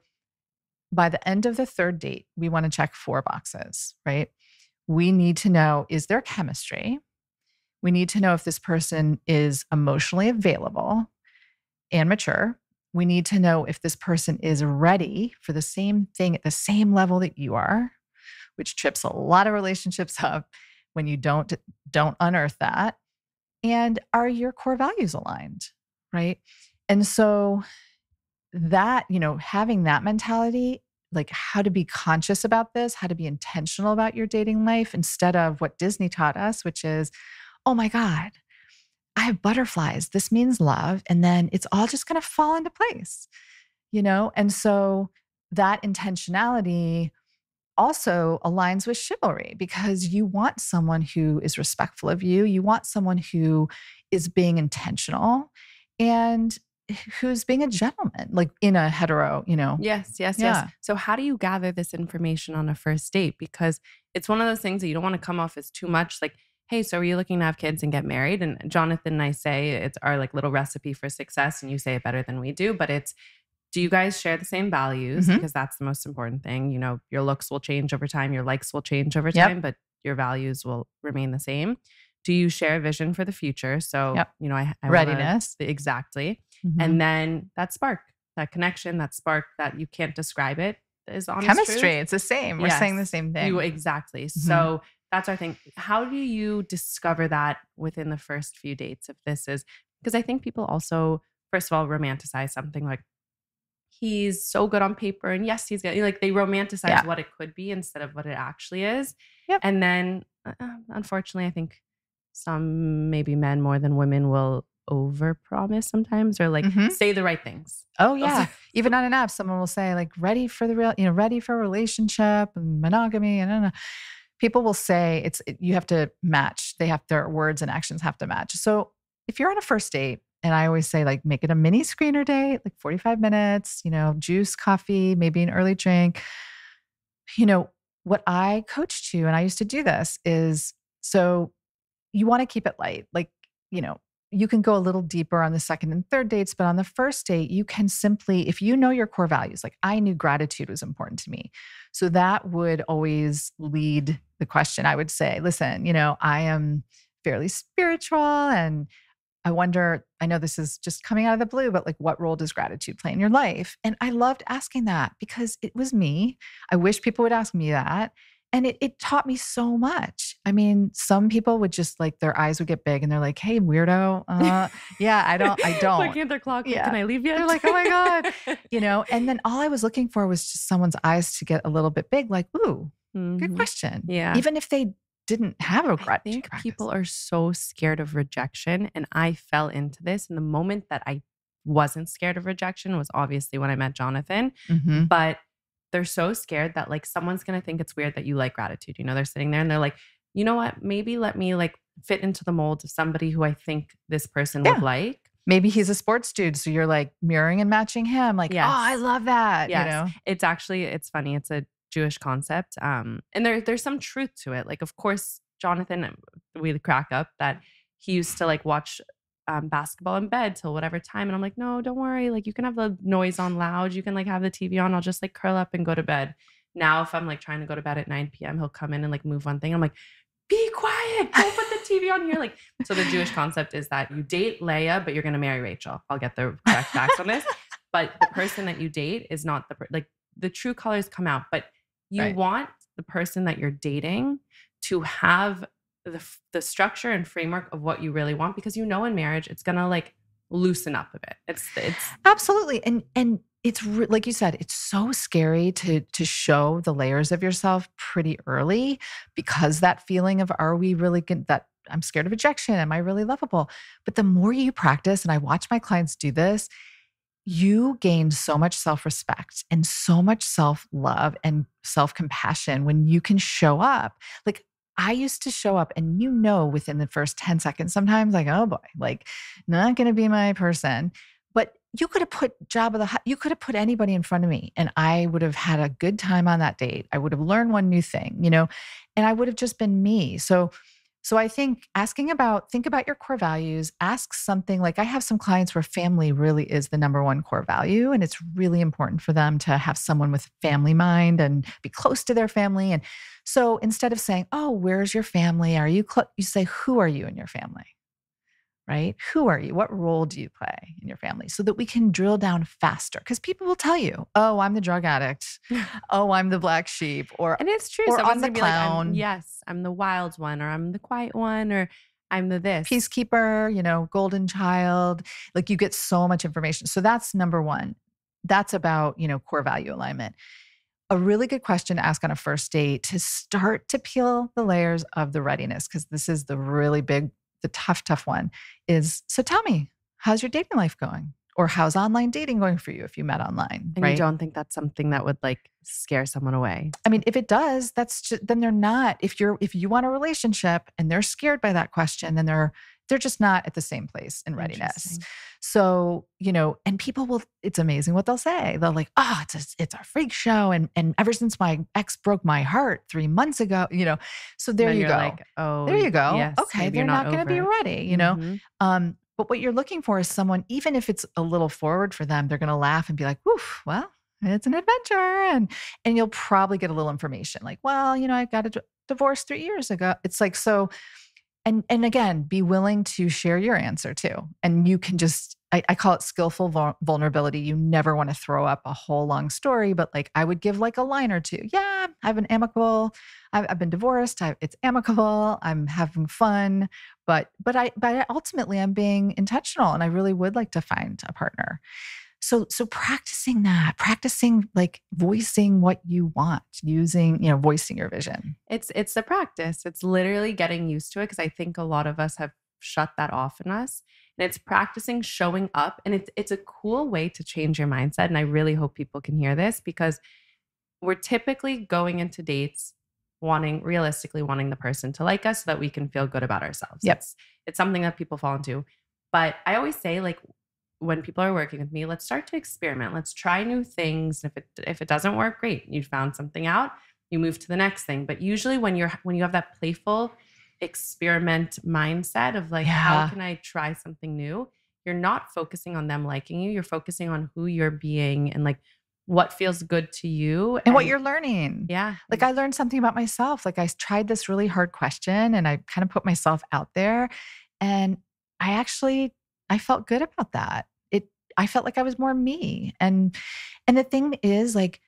[SPEAKER 1] by the end of the third date, we want to check 4 boxes, right? We need to know, is there chemistry? We need to know if this person is emotionally available and mature. We need to know if this person is ready for the same thing at the same level that you are, which trips a lot of relationships up when you don't unearth that. And are your core values aligned, right? And so that, having that mentality, like how to be conscious about this, how to be intentional about your dating life instead of what Disney taught us, which is, oh my God, I have butterflies. This means love. And then it's all just going to fall into place, And so that intentionality also aligns with chivalry because you want someone who is respectful of you. You want someone who is being intentional and who's being a gentleman, like in a hetero,
[SPEAKER 2] Yes. So how do you gather this information on a first date? Because it's one of those things that you don't want to come off as too much like, hey, so are you looking to have kids and get married? And Jonathan and I say it's our like little recipe for success, and you say it better than we do, but it's, do you guys share the same values? Because that's the most important thing. Your looks will change over time, your likes will change over time, but your values will remain the same. Do you share a vision for the future? So, I
[SPEAKER 1] readiness.
[SPEAKER 2] Exactly. And then that spark, that connection, that spark that you can't describe it is honest
[SPEAKER 1] chemistry.
[SPEAKER 2] truth.
[SPEAKER 1] It's the same. We're saying the same thing.
[SPEAKER 2] Exactly. So that's our thing. How do you discover that within the first few dates? If this is, because I think people also, first of all, romanticize something like, he's so good on paper. And yes, he's good. Like they romanticize what it could be instead of what it actually is.
[SPEAKER 1] Yep.
[SPEAKER 2] And then unfortunately, I think some maybe men more than women will overpromise sometimes or like say the right things.
[SPEAKER 1] Oh yeah. Even on an app, someone will say like ready for the real, ready for a relationship and monogamy. And people will say you have to match. Their words and actions have to match. So if you're on a first date, and I always say like, make it a mini screener date, like 45 minutes, juice, coffee, maybe an early drink. What I coach to, and I used to do this is, so you want to keep it light. Like, you can go a little deeper on the second and third dates, but on the first date, you can simply, if you know your core values, like I knew gratitude was important to me. So that would always lead the question. I would say, listen, I am fairly spiritual and I wonder, I know this is just coming out of the blue, but like what role does gratitude play in your life? And I loved asking that because it was me. I wish people would ask me that. And it taught me so much. I mean, some people would just like their eyes would get big and they're like, hey, weirdo. Yeah, I don't.
[SPEAKER 2] Looking at their clock, yeah. Can I leave yet?
[SPEAKER 1] They're like, oh my God. And then all I was looking for was just someone's eyes to get a little bit big, like, ooh, good question.
[SPEAKER 2] Yeah.
[SPEAKER 1] Even if they didn't have a gratitude
[SPEAKER 2] I think
[SPEAKER 1] practice.
[SPEAKER 2] People are so scared of rejection. And I fell into this. And the moment that I wasn't scared of rejection was obviously when I met Jonathan.
[SPEAKER 1] Mm-hmm.
[SPEAKER 2] But they're so scared that like someone's going to think it's weird that you like gratitude. They're sitting there and they're like, you know what? Maybe let me like fit into the mold of somebody who I think this person would like.
[SPEAKER 1] Maybe he's a sports dude. So you're like mirroring and matching him. Like, yes. Oh, I love that.
[SPEAKER 2] Yes. It's funny. It's a Jewish concept. And there's some truth to it. Like, of course, Jonathan, we crack up that he used to like watch basketball in bed till whatever time. And I'm like, no, don't worry. Like you can have the noise on loud. You can like have the TV on. I'll just like curl up and go to bed. Now, if I'm like trying to go to bed at 9 p.m., he'll come in and like move one thing. I'm like, be quiet. Don't put the TV on here. Like, so the Jewish concept is that you date Leah, but you're going to marry Rachel. I'll get the correct facts on this. But the person that you date is not the true colors come out, but you want the person that you're dating to have the structure and framework of what you really want, because in marriage it's gonna like loosen up a bit. It's
[SPEAKER 1] absolutely, and it's like you said, it's so scary to show the layers of yourself pretty early, because that feeling of are we really good, that I'm scared of rejection, am I really lovable? But the more you practice, and I watch my clients do this, you gain so much self-respect and so much self-love and self-compassion when you can show up. Like I used to show up and within the first 10 seconds, sometimes like, oh boy, like not going to be my person. But you could have put you could have put anybody in front of me and I would have had a good time on that date. I would have learned one new thing, and I would have just been me. So I think think about your core values, ask something like I have some clients where family really is the number one core value. And it's really important for them to have someone with family mind and be close to their family. And so instead of saying, oh, where's your family? Are you close? You say, who are you in your family? Right? Who are you? What role do you play in your family? So that we can drill down faster. Because people will tell you, oh, I'm the drug addict. Oh, I'm the black sheep.
[SPEAKER 2] And it's true.
[SPEAKER 1] Or I'm the clown.
[SPEAKER 2] Like, I'm the wild one, or I'm the quiet one, or I'm the this.
[SPEAKER 1] Peacekeeper, golden child. Like you get so much information. So that's number one. That's about, core value alignment. A really good question to ask on a first date to start to peel the layers of the readiness, because this is the really big, the tough one is, so tell me, how's your dating life going? Or how's online dating going for you if you met online?
[SPEAKER 2] And
[SPEAKER 1] right?
[SPEAKER 2] You don't think that's something that would like scare someone away?
[SPEAKER 1] I mean, if it does, then they're not. If you want a relationship and they're scared by that question, then they're just not at the same place in readiness. So, and people it's amazing what they'll say. They'll like, oh, it's a freak show. And ever since my ex broke my heart 3 months ago, so there you go.
[SPEAKER 2] Like, oh,
[SPEAKER 1] there you go.
[SPEAKER 2] Yes,
[SPEAKER 1] okay. They're not going to be ready, But what you're looking for is someone, even if it's a little forward for them, they're going to laugh and be like, woof, well, it's an adventure. And you'll probably get a little information like, well, I got a divorce 3 years ago. It's like, so, and again, be willing to share your answer too. And you can just, I call it skillful vulnerability. You never want to throw up a whole long story, but like I would give like a line or two. Yeah, I've been divorced. It's amicable. I'm having fun, but I ultimately I'm being intentional and I really would like to find a partner. So practicing like voicing what you want, voicing your vision.
[SPEAKER 2] It's the practice. It's literally getting used to it, because I think a lot of us have shut that off in us. And it's practicing showing up. And it's a cool way to change your mindset. And I really hope people can hear this, because we're typically going into dates realistically wanting the person to like us so that we can feel good about ourselves.
[SPEAKER 1] Yep.
[SPEAKER 2] It's something that people fall into. But I always say, like, when people are working with me, let's start to experiment. Let's try new things. If it doesn't work, great. You found something out, you move to the next thing. But usually when you have that playful experiment mindset of like, how can I try something new? You're not focusing on them liking you. You're focusing on who you're being and like what feels good to you.
[SPEAKER 1] And what you're learning.
[SPEAKER 2] Yeah.
[SPEAKER 1] Like I learned something about myself. Like I tried this really hard question and I kind of put myself out there and I felt good about that. I felt like I was more me. And the thing is like,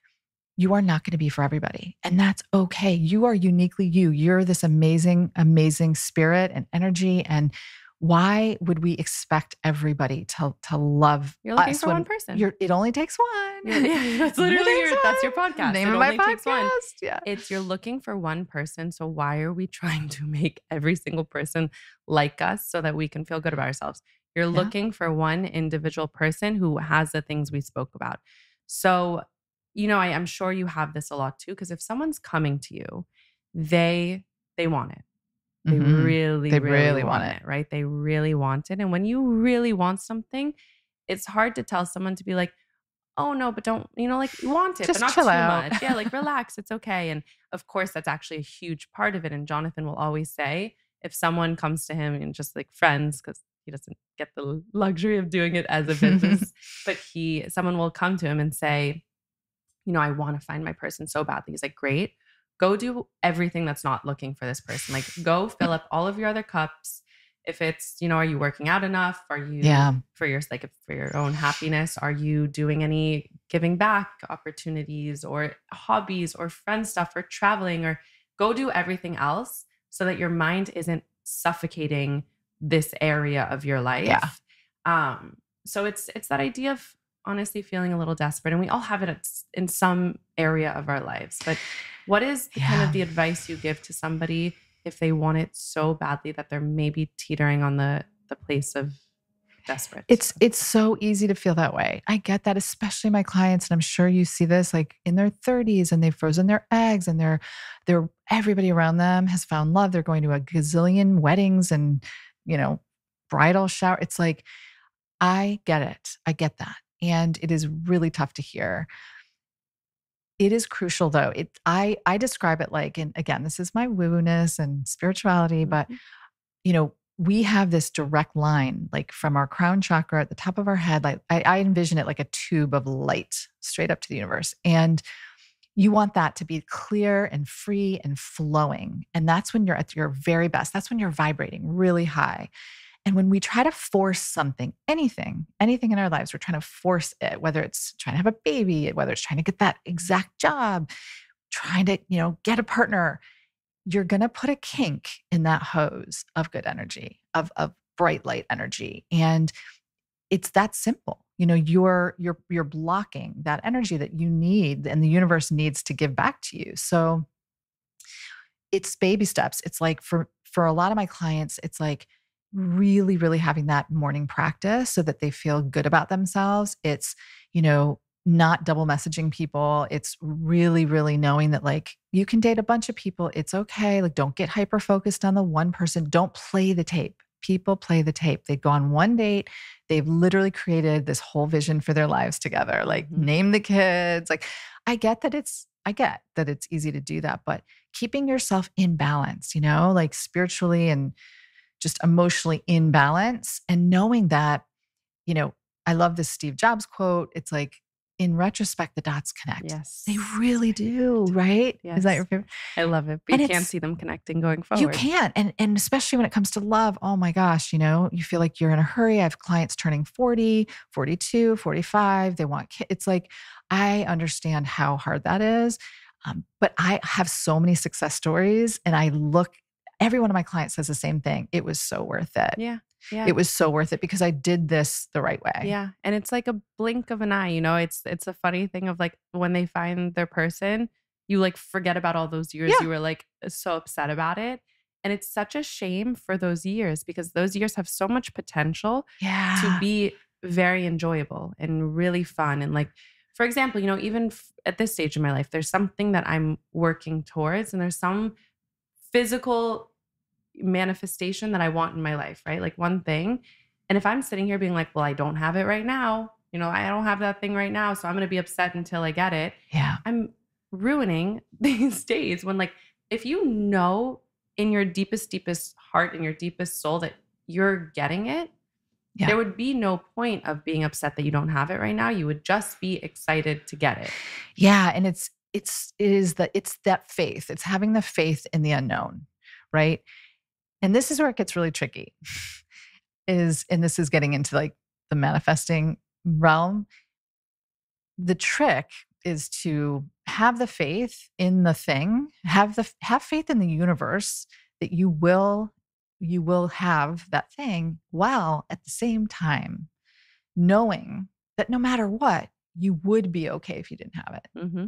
[SPEAKER 1] you are not going to be for everybody. And that's okay. You are uniquely you. You're this amazing, amazing spirit and energy. And why would we expect everybody to love
[SPEAKER 2] You're looking
[SPEAKER 1] us
[SPEAKER 2] for one person.
[SPEAKER 1] It only takes one.
[SPEAKER 2] Yeah, that's literally that's your podcast.
[SPEAKER 1] Name of my podcast. Yeah.
[SPEAKER 2] You're looking for one person. So why are we trying to make every single person like us so that we can feel good about ourselves? You're looking for one individual person who has the things we spoke about. So I'm sure you have this a lot too, because if someone's coming to you, they want it. They really want it, right? They really want it. And when you really want something, it's hard to tell someone to be like, oh no, but don't, like you want it,
[SPEAKER 1] just
[SPEAKER 2] but not
[SPEAKER 1] chill
[SPEAKER 2] too
[SPEAKER 1] out.
[SPEAKER 2] much. Yeah, like relax, it's okay. And of course, that's actually a huge part of it. And Jonathan will always say, if someone comes to him and just like friends, because he doesn't get the luxury of doing it as a business, but someone will come to him and say, I want to find my person so badly. He's like, great, go do everything that's not looking for this person. Like go fill up all of your other cups. If it's, are you working out enough? Are you for your own happiness? Are you doing any giving back opportunities or hobbies or friend stuff or traveling, or go do everything else so that your mind isn't suffocating this area of your life.
[SPEAKER 1] Yeah.
[SPEAKER 2] So it's that idea of honestly feeling a little desperate, and we all have it in some area of our lives. But what is kind of the advice you give to somebody if they want it so badly that they're maybe teetering on the place of desperate?
[SPEAKER 1] It's so easy to feel that way. I get that, especially my clients, and I'm sure you see this like in their 30s and they've frozen their eggs and they're everybody around them has found love. They're going to a gazillion weddings and bridal shower. It's like, I get it. I get that. And it is really tough to hear. It is crucial though. I describe it like, and again, this is my woo-ness and spirituality, but we have this direct line, like from our crown chakra at the top of our head. Like I envision it like a tube of light straight up to the universe. And you want that to be clear and free and flowing. And that's when you're at your very best. That's when you're vibrating really high. And when we try to force something, anything in our lives, we're trying to force it, whether it's trying to have a baby, whether it's trying to get that exact job, trying to, get a partner, you're going to put a kink in that hose of good energy, of bright light energy. And it's that simple. You're blocking that energy that you need and the universe needs to give back to you. So it's baby steps. It's like for a lot of my clients, it's like really, really having that morning practice so that they feel good about themselves. It's, not double messaging people. It's really, really knowing that like you can date a bunch of people. It's okay. Like don't get hyper focused on the one person. Don't play the tape. People play the tape. They go on one date. They've literally created this whole vision for their lives together. Like name the kids. Like I get that it's easy to do that, but keeping yourself in balance, like spiritually and just emotionally in balance, and knowing that, I love this Steve Jobs quote. It's like, in retrospect, the dots connect.
[SPEAKER 2] Yes.
[SPEAKER 1] They really do, right?
[SPEAKER 2] Yes.
[SPEAKER 1] Is that your favorite?
[SPEAKER 2] I love it. But you can't see them connecting going forward.
[SPEAKER 1] You can't. And especially when it comes to love, oh my gosh, you feel like you're in a hurry. I have clients turning 40, 42, 45. They want kids. It's like, I understand how hard that is. But I have so many success stories, and every one of my clients says the same thing. It was so worth it.
[SPEAKER 2] Yeah.
[SPEAKER 1] It was so worth it because I did this the right way.
[SPEAKER 2] Yeah. And it's like a blink of an eye, it's a funny thing of like when they find their person, you like forget about all those years you were like so upset about it. And it's such a shame for those years because those years have so much potential to be very enjoyable and really fun. And like, for example, even at this stage in my life, there's something that I'm working towards, and there's some physical manifestation that I want in my life, right? Like one thing. And if I'm sitting here being like, well, I don't have it right now, I don't have that thing right now, so I'm going to be upset until I get it.
[SPEAKER 1] Yeah.
[SPEAKER 2] I'm ruining these days when like, if you know in your deepest heart, in your deepest soul, that you're getting it, there would be no point of being upset that you don't have it right now. You would just be excited to get it.
[SPEAKER 1] Yeah. And it's that faith. It's having the faith in the unknown, right? And this is where it gets really tricky and this is getting into like the manifesting realm. The trick is to have the faith in the thing, have faith in the universe that you will have that thing, while at the same time knowing that no matter what, you would be okay if you didn't have it.
[SPEAKER 2] Mm-hmm.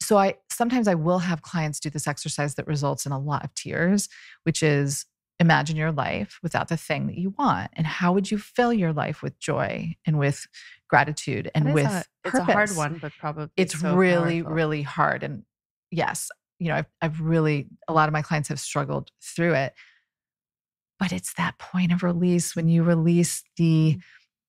[SPEAKER 1] So sometimes I will have clients do this exercise that results in a lot of tears, which is imagine your life without the thing that you want. And how would you fill your life with joy and with gratitude and with purpose?
[SPEAKER 2] It's a hard one, but probably
[SPEAKER 1] it's
[SPEAKER 2] so
[SPEAKER 1] really,
[SPEAKER 2] powerful.
[SPEAKER 1] really hard. And yes, I've really, a lot of my clients have struggled through it, but it's that point of release when you release the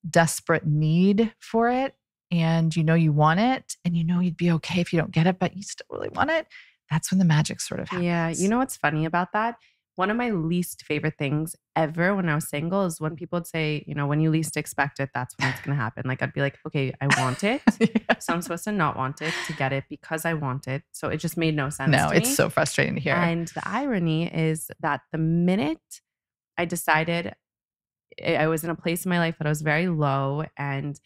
[SPEAKER 1] desperate need for it and you want it and you'd be okay if you don't get it, but you still really want it. That's when the magic sort of happens.
[SPEAKER 2] Yeah. You know what's funny about that? One of my least favorite things ever when I was single is when people would say, when you least expect it, that's when it's going to happen. Like I'd be like, okay, I want it. Yeah. So I'm supposed to not want it to get it because I want it. So it just made no sense to me.
[SPEAKER 1] It's so frustrating to hear.
[SPEAKER 2] And the irony is that the minute I decided, I was in a place in my life that I was very low, and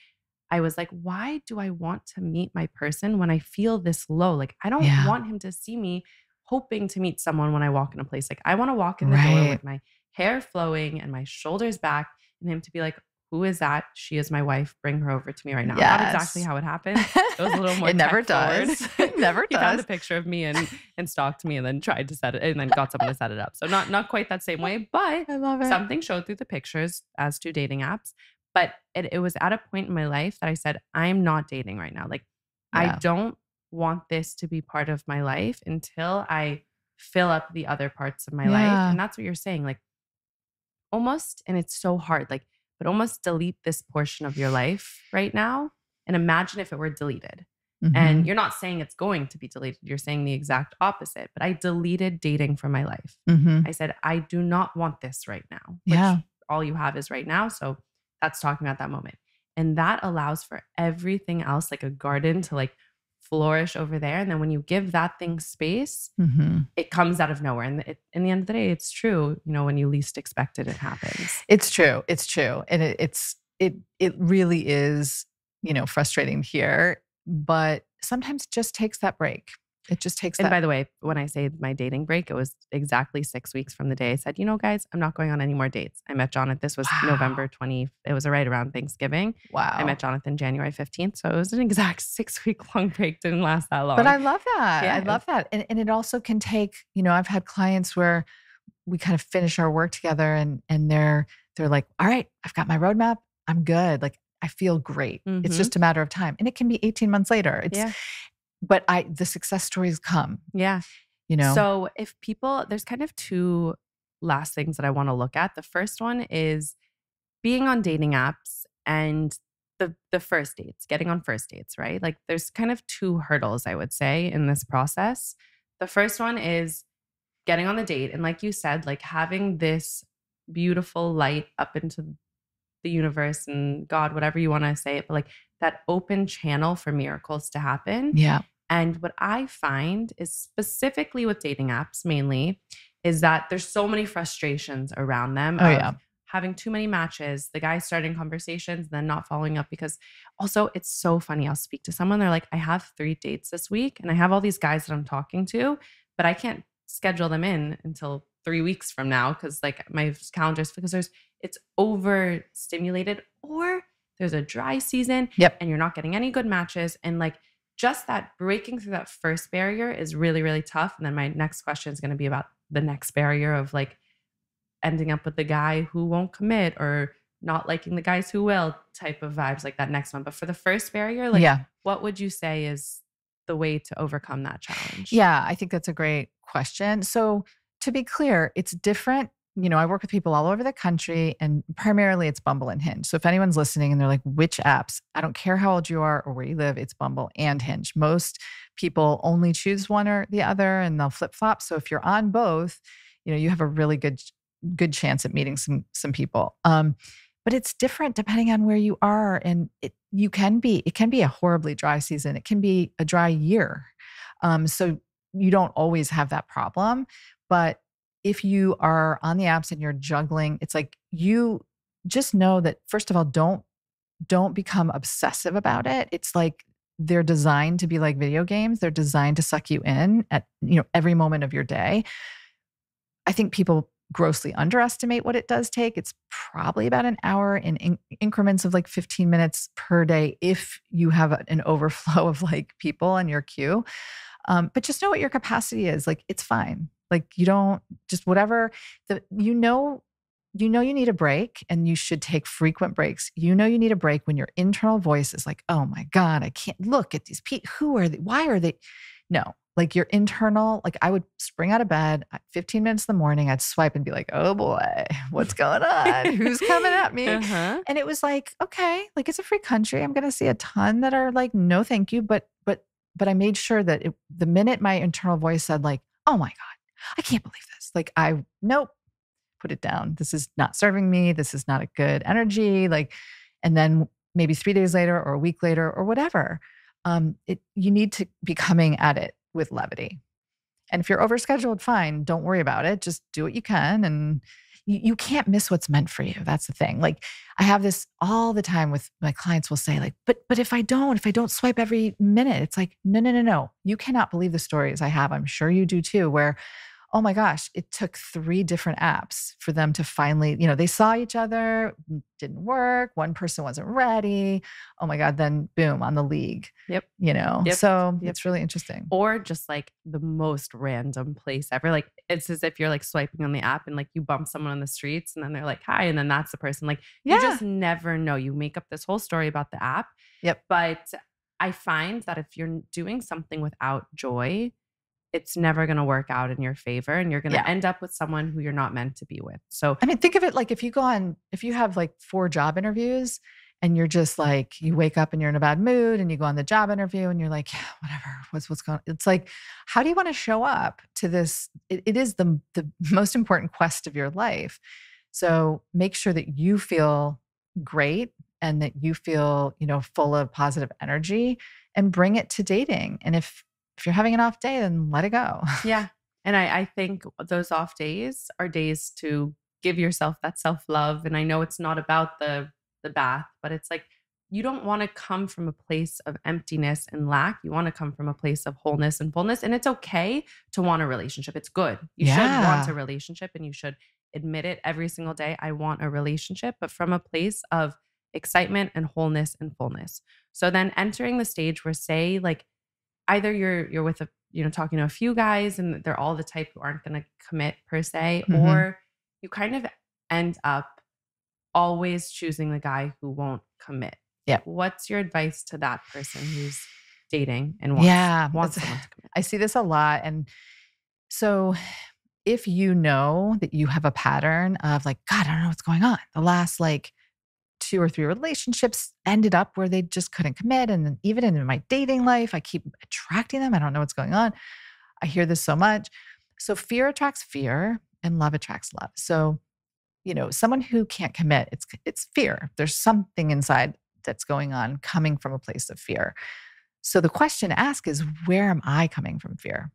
[SPEAKER 2] I was like, why do I want to meet my person when I feel this low? Like I don't want him to see me hoping to meet someone when I walk in a place. Like I want to walk in the door with my hair flowing and my shoulders back, and him to be like, who is that? She is my wife. Bring her over to me right now. Yes. Not exactly how it happened. It was a little more
[SPEAKER 1] It never does. It never does.
[SPEAKER 2] He found a picture of me and stalked me and then tried to set it, and then got someone to set it up. So not quite that same way, but
[SPEAKER 1] I love it.
[SPEAKER 2] Something showed through the pictures, as to dating apps. But it was at a point in my life that I said, I'm not dating right now. Like I don't want this to be part of my life until I fill up the other parts of my life. And that's what you're saying. Like almost, and it's so hard, like, but almost delete this portion of your life right now and imagine if it were deleted. Mm-hmm. And you're not saying it's going to be deleted. You're saying the exact opposite. But I deleted dating from my life. Mm-hmm. I said, I do not want this right now. Which all you have is right now. So that's talking about that moment. And that allows for everything else, like a garden, to like flourish over there. And then when you give that thing space, it comes out of nowhere. And in the end of the day, it's true. When you least expect it, it happens.
[SPEAKER 1] It's true. It's true. And it really is, frustrating here, but sometimes it just takes that break. It just takes that.
[SPEAKER 2] And by the way, when I say my dating break, it was exactly 6 weeks from the day I said, guys, I'm not going on any more dates. I met Jonathan. This was November 20. It was right around Thanksgiving.
[SPEAKER 1] Wow.
[SPEAKER 2] I met Jonathan January 15th. So it was an exact 6-week long break. Didn't last that long.
[SPEAKER 1] But I love that. Yeah, I love that. And it also can take, I've had clients where we kind of finish our work together and they're like, all right, I've got my roadmap. I'm good. Like I feel great. Mm-hmm. It's just a matter of time. And it can be 18 months later. But the success stories come.
[SPEAKER 2] Yeah. So if there's kind of two last things that I want to look at. The first one is being on dating apps and the first dates, getting on first dates, right? Like there's kind of two hurdles, I would say, in this process. The first one is getting on the date. And like you said, like having this beautiful light up into the universe and God, whatever you want to say it, but like that open channel for miracles to happen.
[SPEAKER 1] Yeah.
[SPEAKER 2] And what I find is specifically with dating apps mainly is that there's so many frustrations around them of having too many matches, the guy starting conversations, then not following up, because also it's so funny. I'll speak to someone. They're like, I have 3 dates this week and I have all these guys that I'm talking to, but I can't schedule them in until 3 weeks from now. Cause like my calendar's, because it's overstimulated, or there's a dry season and you're not getting any good matches. And like, just that breaking through that first barrier is really, really tough. And then my next question is going to be about the next barrier of like ending up with the guy who won't commit or not liking the guys who will type of vibes, like that next one. But for the first barrier, like what would you say is the way to overcome that challenge?
[SPEAKER 1] Yeah, I think that's a great question. So to be clear, it's different. I work with people all over the country and primarily it's Bumble and Hinge. So if anyone's listening and they're like, which apps? I don't care how old you are or where you live, it's Bumble and Hinge. Most people only choose one or the other and they'll flip flop. So if you're on both, you have a really good chance at meeting some people. But it's different depending on where you are. And it can be a horribly dry season. It can be a dry year. So you don't always have that problem. But if you are on the apps and you're juggling, it's like, you just know that, first of all, don't become obsessive about it. It's like, they're designed to be like video games. They're designed to suck you in at, every moment of your day. I think people grossly underestimate what it does take. It's probably about an hour in increments of like 15 minutes per day if you have an overflow of like people in your queue. But just know what your capacity is. Like, it's fine. Like, you don't just whatever you need a break, and you should take frequent breaks. You need a break when your internal voice is like, oh my God, I can't look at these people. Who are they? Why are they? No, like your internal, like I would spring out of bed at 15 minutes in the morning. I'd swipe and be like, oh boy, what's going on? Who's coming at me? And it was like, okay, like it's a free country. I'm going to see a ton that are like, no, thank you. But I made sure that the minute my internal voice said like, oh my God, I can't believe this. Like nope, put it down. This is not serving me. This is not a good energy. Like, and then maybe 3 days later or a week later or whatever, you need to be coming at it with levity. And if you're overscheduled, fine, don't worry about it. Just do what you can. And you can't miss what's meant for you. That's the thing. Like, I have this all the time with my clients will say like, but if I don't swipe every minute, it's like, no. You cannot believe the stories I have. I'm sure you do too, where, oh my gosh, it took 3 different apps for them to finally, they saw each other, didn't work. One person wasn't ready. Oh my God. Then boom, on the league.
[SPEAKER 2] Yep.
[SPEAKER 1] So it's really interesting.
[SPEAKER 2] Or just like the most random place ever. Like, it's as if you're like swiping on the app and like you bump someone on the streets and then they're like, hi. And then that's the person. Like, you just never know. You make up this whole story about the app.
[SPEAKER 1] Yep.
[SPEAKER 2] But I find that if you're doing something without joy, it's never going to work out in your favor, and you're going to end up with someone who you're not meant to be with. So,
[SPEAKER 1] I mean, think of it like if you have like 4 job interviews and you're just like, you wake up and you're in a bad mood and you go on the job interview and you're like, yeah, whatever, what's going on? It's like, how do you want to show up to this? It is the most important quest of your life. So make sure that you feel great and that you feel, full of positive energy, and bring it to dating. And if you're having an off day, then let it go.
[SPEAKER 2] Yeah. And I think those off days are days to give yourself that self-love. And I know it's not about the bath, but it's like, you don't want to come from a place of emptiness and lack. You want to come from a place of wholeness and fullness. And it's okay to want a relationship. It's good. You should want a relationship, and you should admit it every single day. I want a relationship, but from a place of excitement and wholeness and fullness. So then entering the stage where, say, like, either you're with talking to a few guys and they're all the type who aren't going to commit per se, or you kind of end up always choosing the guy who won't commit.
[SPEAKER 1] Yeah.
[SPEAKER 2] What's your advice to that person who's dating and wants someone to commit?
[SPEAKER 1] I see this a lot. And so if you know that you have a pattern of like, God, I don't know what's going on. The last like 2 or 3 relationships ended up where they just couldn't commit. And then even in my dating life, I keep attracting them. I don't know what's going on. I hear this so much. So fear attracts fear and love attracts love. So, someone who can't commit, it's fear. There's something inside that's going on coming from a place of fear. So the question to ask is, where am I coming from fear?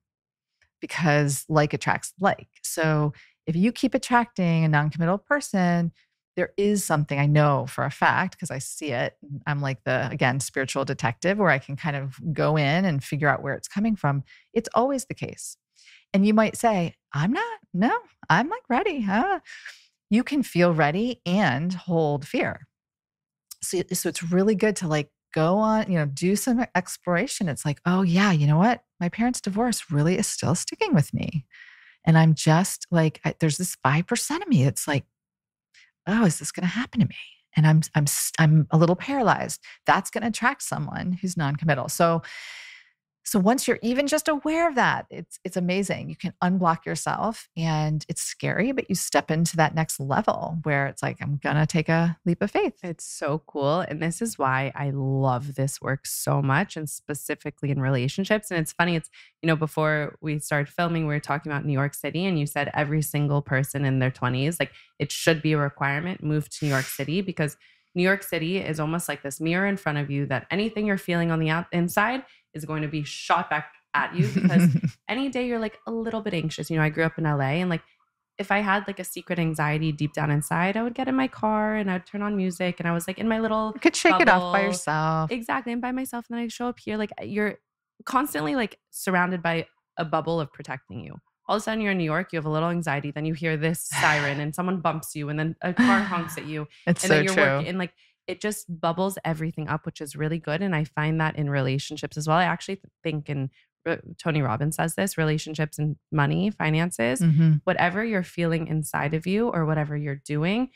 [SPEAKER 1] Because like attracts like. So if you keep attracting a non-committal person, there is something I know for a fact because I see it. I'm like the spiritual detective where I can kind of go in and figure out where it's coming from. It's always the case. And you might say, I'm like ready. You can feel ready and hold fear. So it's really good to like go on, do some exploration. It's like, oh yeah, you know what? My parents' divorce really is still sticking with me. And I'm just like, there's this 5% of me. It's like, oh, is this going to happen to me? And I'm a little paralyzed. That's going to attract someone who's non-committal. So So once you're even just aware of that, it's amazing. You can unblock yourself, and it's scary, but you step into that next level where it's like, I'm going to take a leap of faith.
[SPEAKER 2] It's so cool. And this is why I love this work so much, and specifically in relationships. And it's funny, before we started filming, we were talking about New York City, and you said every single person in their 20s, like it should be a requirement, move to New York City, because New York City is almost like this mirror in front of you that anything you're feeling on the inside is going to be shot back at you, because any day you're like a little bit anxious. I grew up in LA, and like if I had like a secret anxiety deep down inside, I would get in my car and I'd turn on music, and I was like in my little
[SPEAKER 1] You could shake
[SPEAKER 2] bubble.
[SPEAKER 1] it off by yourself.
[SPEAKER 2] Exactly. And by myself. And then I show up here, like you're constantly like surrounded by a bubble of protecting you. All of a sudden you're in New York, you have a little anxiety, then you hear this siren and someone bumps you, and then a car honks at you.
[SPEAKER 1] It's
[SPEAKER 2] and
[SPEAKER 1] so
[SPEAKER 2] then you're
[SPEAKER 1] true.
[SPEAKER 2] working, and like it just bubbles everything up, which is really good. And I find that in relationships as well. I actually think Tony Robbins says this, relationships and money, finances, whatever you're feeling inside of you or whatever you're doing,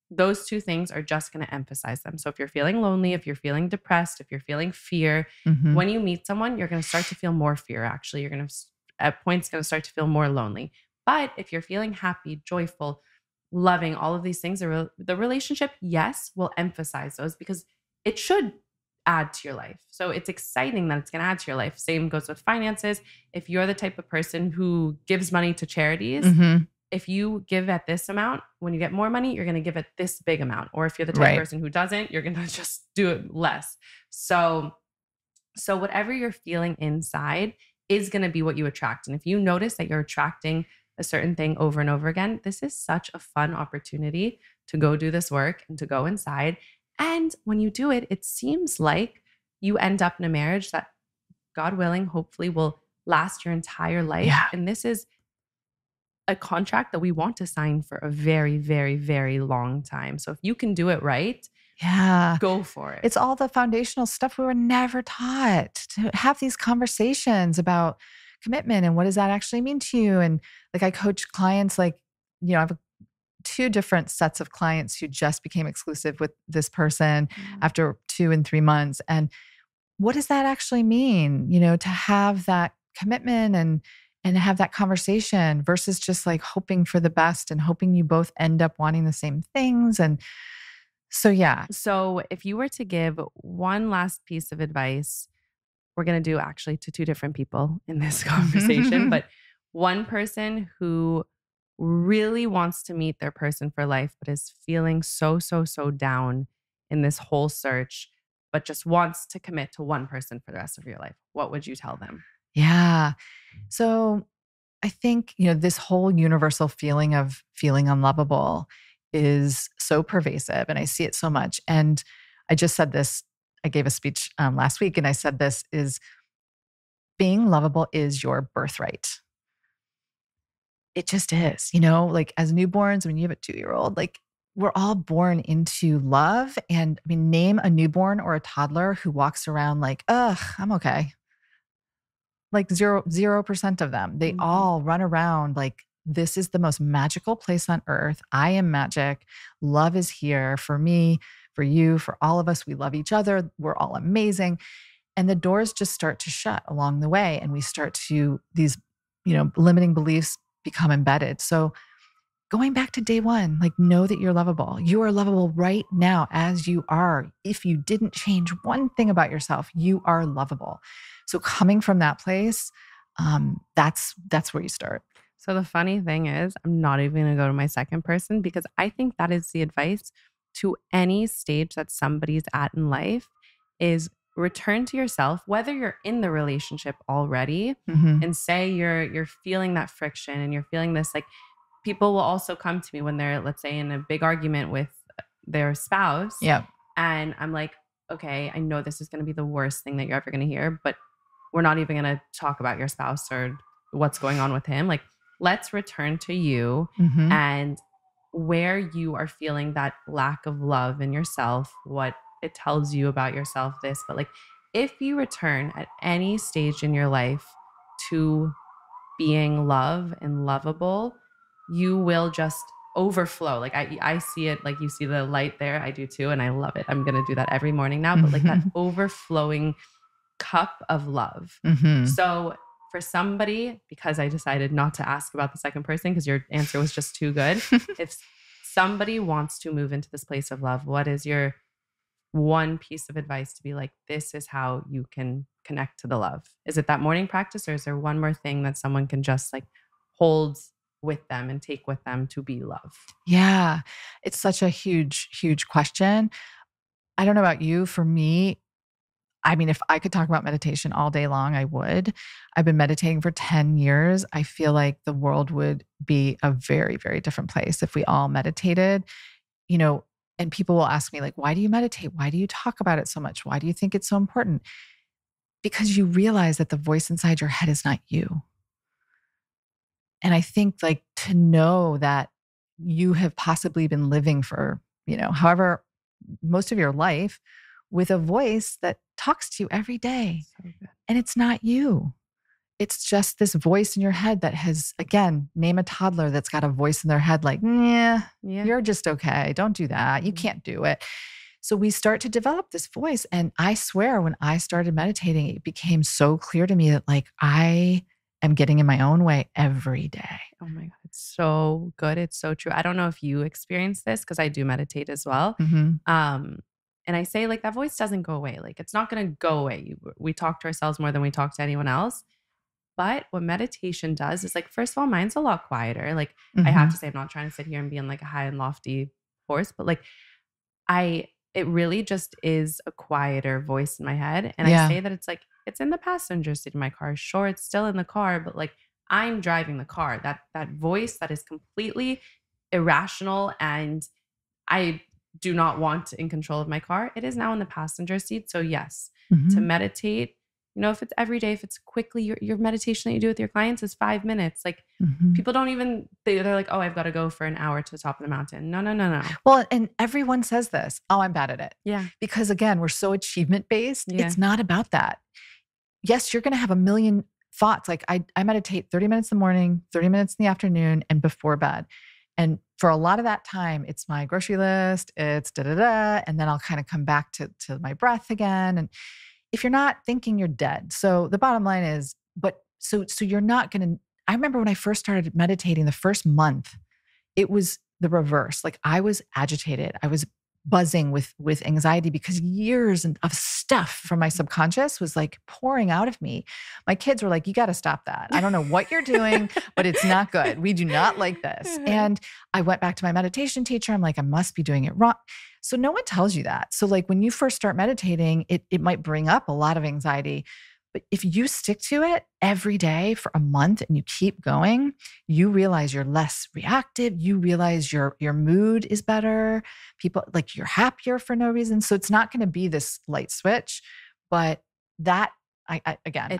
[SPEAKER 2] those two things are just going to emphasize them. So if you're feeling lonely, if you're feeling depressed, if you're feeling fear, when you meet someone, you're going to start to feel more fear. Actually, you're going to at points going to start to feel more lonely. But if you're feeling happy, joyful, loving, all of these things, the relationship, yes, will emphasize those, because it should add to your life. So it's exciting that it's going to add to your life. Same goes with finances. If you're the type of person who gives money to charities, if you give at this amount, when you get more money, you're going to give at this big amount. Or if you're the type of person who doesn't, you're going to just do it less. So whatever you're feeling inside is going to be what you attract. And if you notice that you're attracting a certain thing over and over again, this is such a fun opportunity to go do this work and to go inside. And when you do it, it seems like you end up in a marriage that, God willing, hopefully will last your entire life.
[SPEAKER 1] Yeah.
[SPEAKER 2] And this is a contract that we want to sign for a very, very, very long time. So if you can do it right, go for it.
[SPEAKER 1] It's all the foundational stuff we were never taught, to have these conversations about commitment and what does that actually mean to you. And like I coach clients, like, I have two different sets of clients who just became exclusive with this person after 2 and 3 months. And what does that actually mean, to have that commitment and have that conversation versus just like hoping for the best and hoping you both end up wanting the same things. And so, yeah.
[SPEAKER 2] So if you were to give one last piece of advice, we're going to do actually to two different people in this conversation, but one person who really wants to meet their person for life, but is feeling so down in this whole search, but just wants to commit to one person for the rest of your life, what would you tell them?
[SPEAKER 1] Yeah. So I think, this whole universal feeling of feeling unlovable is so pervasive, and I see it so much. And I just said this, I gave a speech last week, and I said this is being lovable is your birthright. It just is, like as newborns, when you have a 2-year-old, like we're all born into love. And I mean, name a newborn or a toddler who walks around like, ugh, I'm okay. Like 0% of them. They all run around like, this is the most magical place on earth. I am magic. Love is here for me, for you, for all of us. We love each other. We're all amazing. And the doors just start to shut along the way. And we start to, these, limiting beliefs become embedded. So going back to day one, like know that you're lovable. You are lovable right now as you are. If you didn't change one thing about yourself, you are lovable. So coming from that place, that's where you start.
[SPEAKER 2] So the funny thing is, I'm not even going to go to my second person, because I think that is the advice to any stage that somebody's at in life is return to yourself, whether you're in the relationship already and say you're feeling that friction and you're feeling this, like people will also come to me when they're, let's say, in a big argument with their spouse.
[SPEAKER 1] Yeah.
[SPEAKER 2] And I'm like, okay, I know this is going to be the worst thing that you're ever going to hear, but we're not even going to talk about your spouse or what's going on with him. Like, let's return to you and where you are feeling that lack of love in yourself, what it tells you about yourself, this, but like, if you return at any stage in your life to being love and lovable, you will just overflow. Like I see it, like you see the light there. I do too. And I love it. I'm going to do that every morning now, but like that overflowing cup of love.
[SPEAKER 1] Mm-hmm.
[SPEAKER 2] So for somebody, because I decided not to ask about the second person because your answer was just too good. If somebody wants to move into this place of love, what is your one piece of advice to be like, this is how you can connect to the love? Is it that morning practice, or is there one more thing that someone can just like hold with them and take with them to be love?
[SPEAKER 1] Yeah, it's such a huge, huge question. I don't know about you. For me, I mean, if I could talk about meditation all day long, I would. I've been meditating for 10 years. I feel like the world would be a very, very different place if we all meditated, you know, and people will ask me like, why do you meditate? Why do you talk about it so much? Why do you think it's so important? Because you realize that the voice inside your head is not you. And I think like to know that you have possibly been living for, however, most of your life with a voice that talks to you every day.
[SPEAKER 2] So good.
[SPEAKER 1] And it's not you. It's just this voice in your head that has, again, name a toddler that's got a voice in their head like, yeah, you're just okay. Don't do that. You can't do it. So we start to develop this voice. And I swear, when I started meditating, it became so clear to me that like I am getting in my own way every day.
[SPEAKER 2] Oh my God. It's so good. It's so true. I don't know if you experience this because I do meditate as well.
[SPEAKER 1] Mm-hmm.
[SPEAKER 2] And I say like that voice doesn't go away. Like it's not going to go away. We talk to ourselves more than we talk to anyone else. But what meditation does is like, first of all, mine's a lot quieter. Like I have to say, I'm not trying to sit here and be in like a high and lofty voice, but like it really just is a quieter voice in my head. And I say that it's like, it's in the passenger seat of my car. Sure, it's still in the car, but like I'm driving the car. That voice that is completely irrational and I do not want in control of my car, it is now in the passenger seat. So yes, to meditate, if it's every day, if it's quickly, your meditation that you do with your clients is 5 minutes. Like people don't even, they're like, oh, I've got to go for an hour to the top of the mountain. No.
[SPEAKER 1] Well, and everyone says this, oh, I'm bad at it.
[SPEAKER 2] Yeah.
[SPEAKER 1] Because again, we're so achievement based.
[SPEAKER 2] Yeah.
[SPEAKER 1] It's not about that. Yes, you're going to have a million thoughts. Like I meditate 30 minutes in the morning, 30 minutes in the afternoon, and before bed. And for a lot of that time, it's my grocery list, it's da-da-da, and then I'll kind of come back to my breath again. And if you're not thinking, you're dead. So the bottom line is, so you're not going to, I remember when I first started meditating the first month, it was the reverse. Like I was agitated. I was buzzing with anxiety because years of stuff from my subconscious was like pouring out of me. My kids were like, you got to stop that. I don't know what you're doing, but it's not good. We do not like this. And I went back to my meditation teacher. I'm like, I must be doing it wrong. So no one tells you that. So like when you first start meditating, it might bring up a lot of anxiety. But if you stick to it every day for a month and you keep going, you realize you're less reactive. You realize your mood is better. People like you're happier for no reason. So it's not going to be this light switch, but that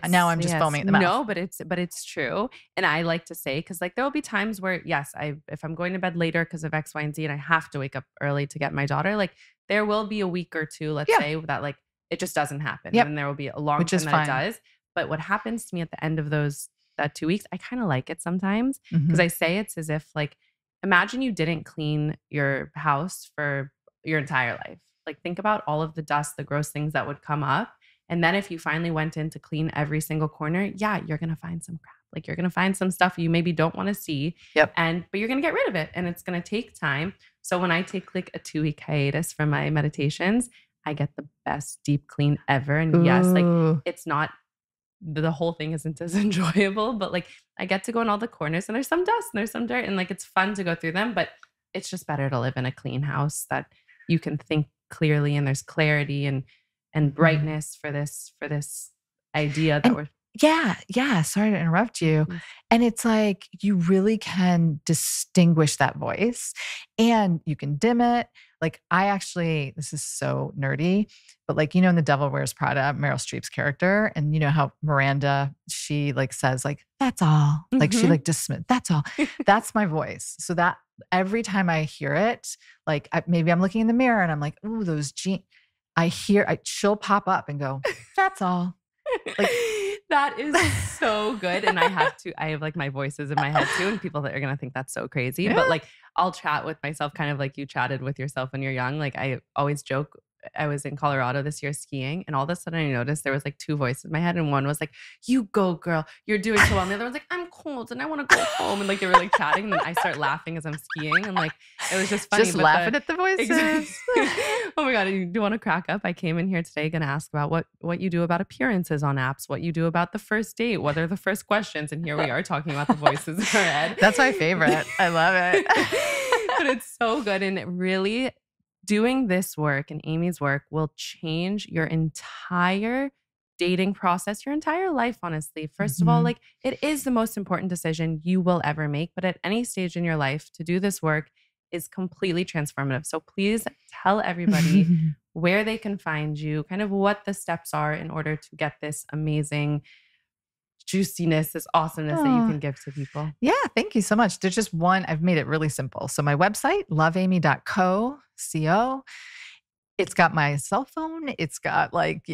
[SPEAKER 1] now I'm just foaming at the mouth.
[SPEAKER 2] No, but it's true. And I like to say, because like there will be times where, yes, if I'm going to bed later because of X, Y, and Z, and I have to wake up early to get my daughter, like there will be a week or two, let's say, that like it just doesn't happen.
[SPEAKER 1] Yep.
[SPEAKER 2] And there will be a long time that it does. But what happens to me at the end of that 2 weeks, I kind of like it sometimes because I say it's as if like, imagine you didn't clean your house for your entire life. Like think about all of the dust, the gross things that would come up. And then if you finally went in to clean every single corner, you're going to find some crap. Like you're going to find some stuff you maybe don't want to see.
[SPEAKER 1] Yep.
[SPEAKER 2] But you're going to get rid of it and it's going to take time. So when I take like a 2-week hiatus from my meditations, I get the best deep clean ever. And yes, like it's not, the whole thing isn't as enjoyable, but like I get to go in all the corners and there's some dust and there's some dirt and like it's fun to go through them, but it's just better to live in a clean house that you can think clearly and there's clarity and brightness for this idea that we're.
[SPEAKER 1] Yeah. Sorry to interrupt you. And it's like, you really can distinguish that voice and you can dim it. Like this is so nerdy, but like, in The Devil Wears Prada, Meryl Streep's character, and you know how Miranda, she like says like, that's all. Like she like dismissed, that's all. That's my voice. So that every time I hear it, like maybe I'm looking in the mirror and I'm like, ooh, those jeans. She'll pop up and go, that's all. Like
[SPEAKER 2] that is so good. And I have like my voices in my head too. And people that are going to think that's so crazy, but like I'll chat with myself kind of like you chatted with yourself when you're young. Like I always joke I was in Colorado this year skiing, and all of a sudden I noticed there was like two voices in my head, and one was like, "You go, girl, you're doing so well," and the other one's like, "I'm cold and I want to go home," and like they were like chatting, and then I start laughing as I'm skiing, and like it was just funny.
[SPEAKER 1] Just laughing at the voices.
[SPEAKER 2] Oh my God, do you want to crack up? I came in here today gonna ask about what you do about appearances on apps, what you do about the first date, what are the first questions, and here we are talking about the voices in our head.
[SPEAKER 1] That's my favorite. I love it.
[SPEAKER 2] But it's so good, and it really, doing this work and Amy's work will change your entire dating process, your entire life, honestly. First of all, like it is the most important decision you will ever make, but at any stage in your life, to do this work is completely transformative. So please tell everybody where they can find you, kind of what the steps are in order to get this amazing juiciness, this awesomeness that you can give to people.
[SPEAKER 1] Yeah, thank you so much. There's just one, I've made it really simple. So my website, loveamy.co. It's got my cell phone. It's got like,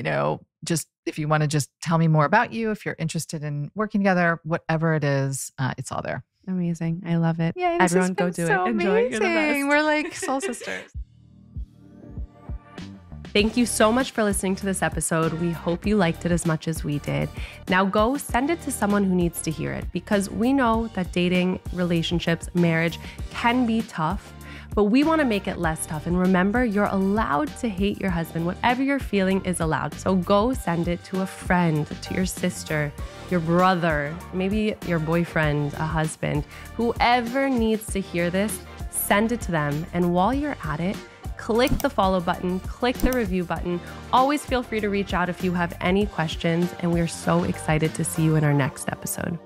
[SPEAKER 1] just if you want to just tell me more about you, if you're interested in working together, whatever it is, it's all there.
[SPEAKER 2] Amazing. I love it.
[SPEAKER 1] Yeah,
[SPEAKER 2] everyone go do it. Enjoy. You're the best.
[SPEAKER 1] We're like soul sisters.
[SPEAKER 2] Thank you so much for listening to this episode. We hope you liked it as much as we did. Now go send it to someone who needs to hear it, because we know that dating, relationships, marriage can be tough, but we want to make it less tough. And remember, you're allowed to hate your husband. Whatever you're feeling is allowed. So go send it to a friend, to your sister, your brother, maybe your boyfriend, a husband, whoever needs to hear this, send it to them. And while you're at it, click the follow button, click the review button. Always feel free to reach out if you have any questions, and we're so excited to see you in our next episode.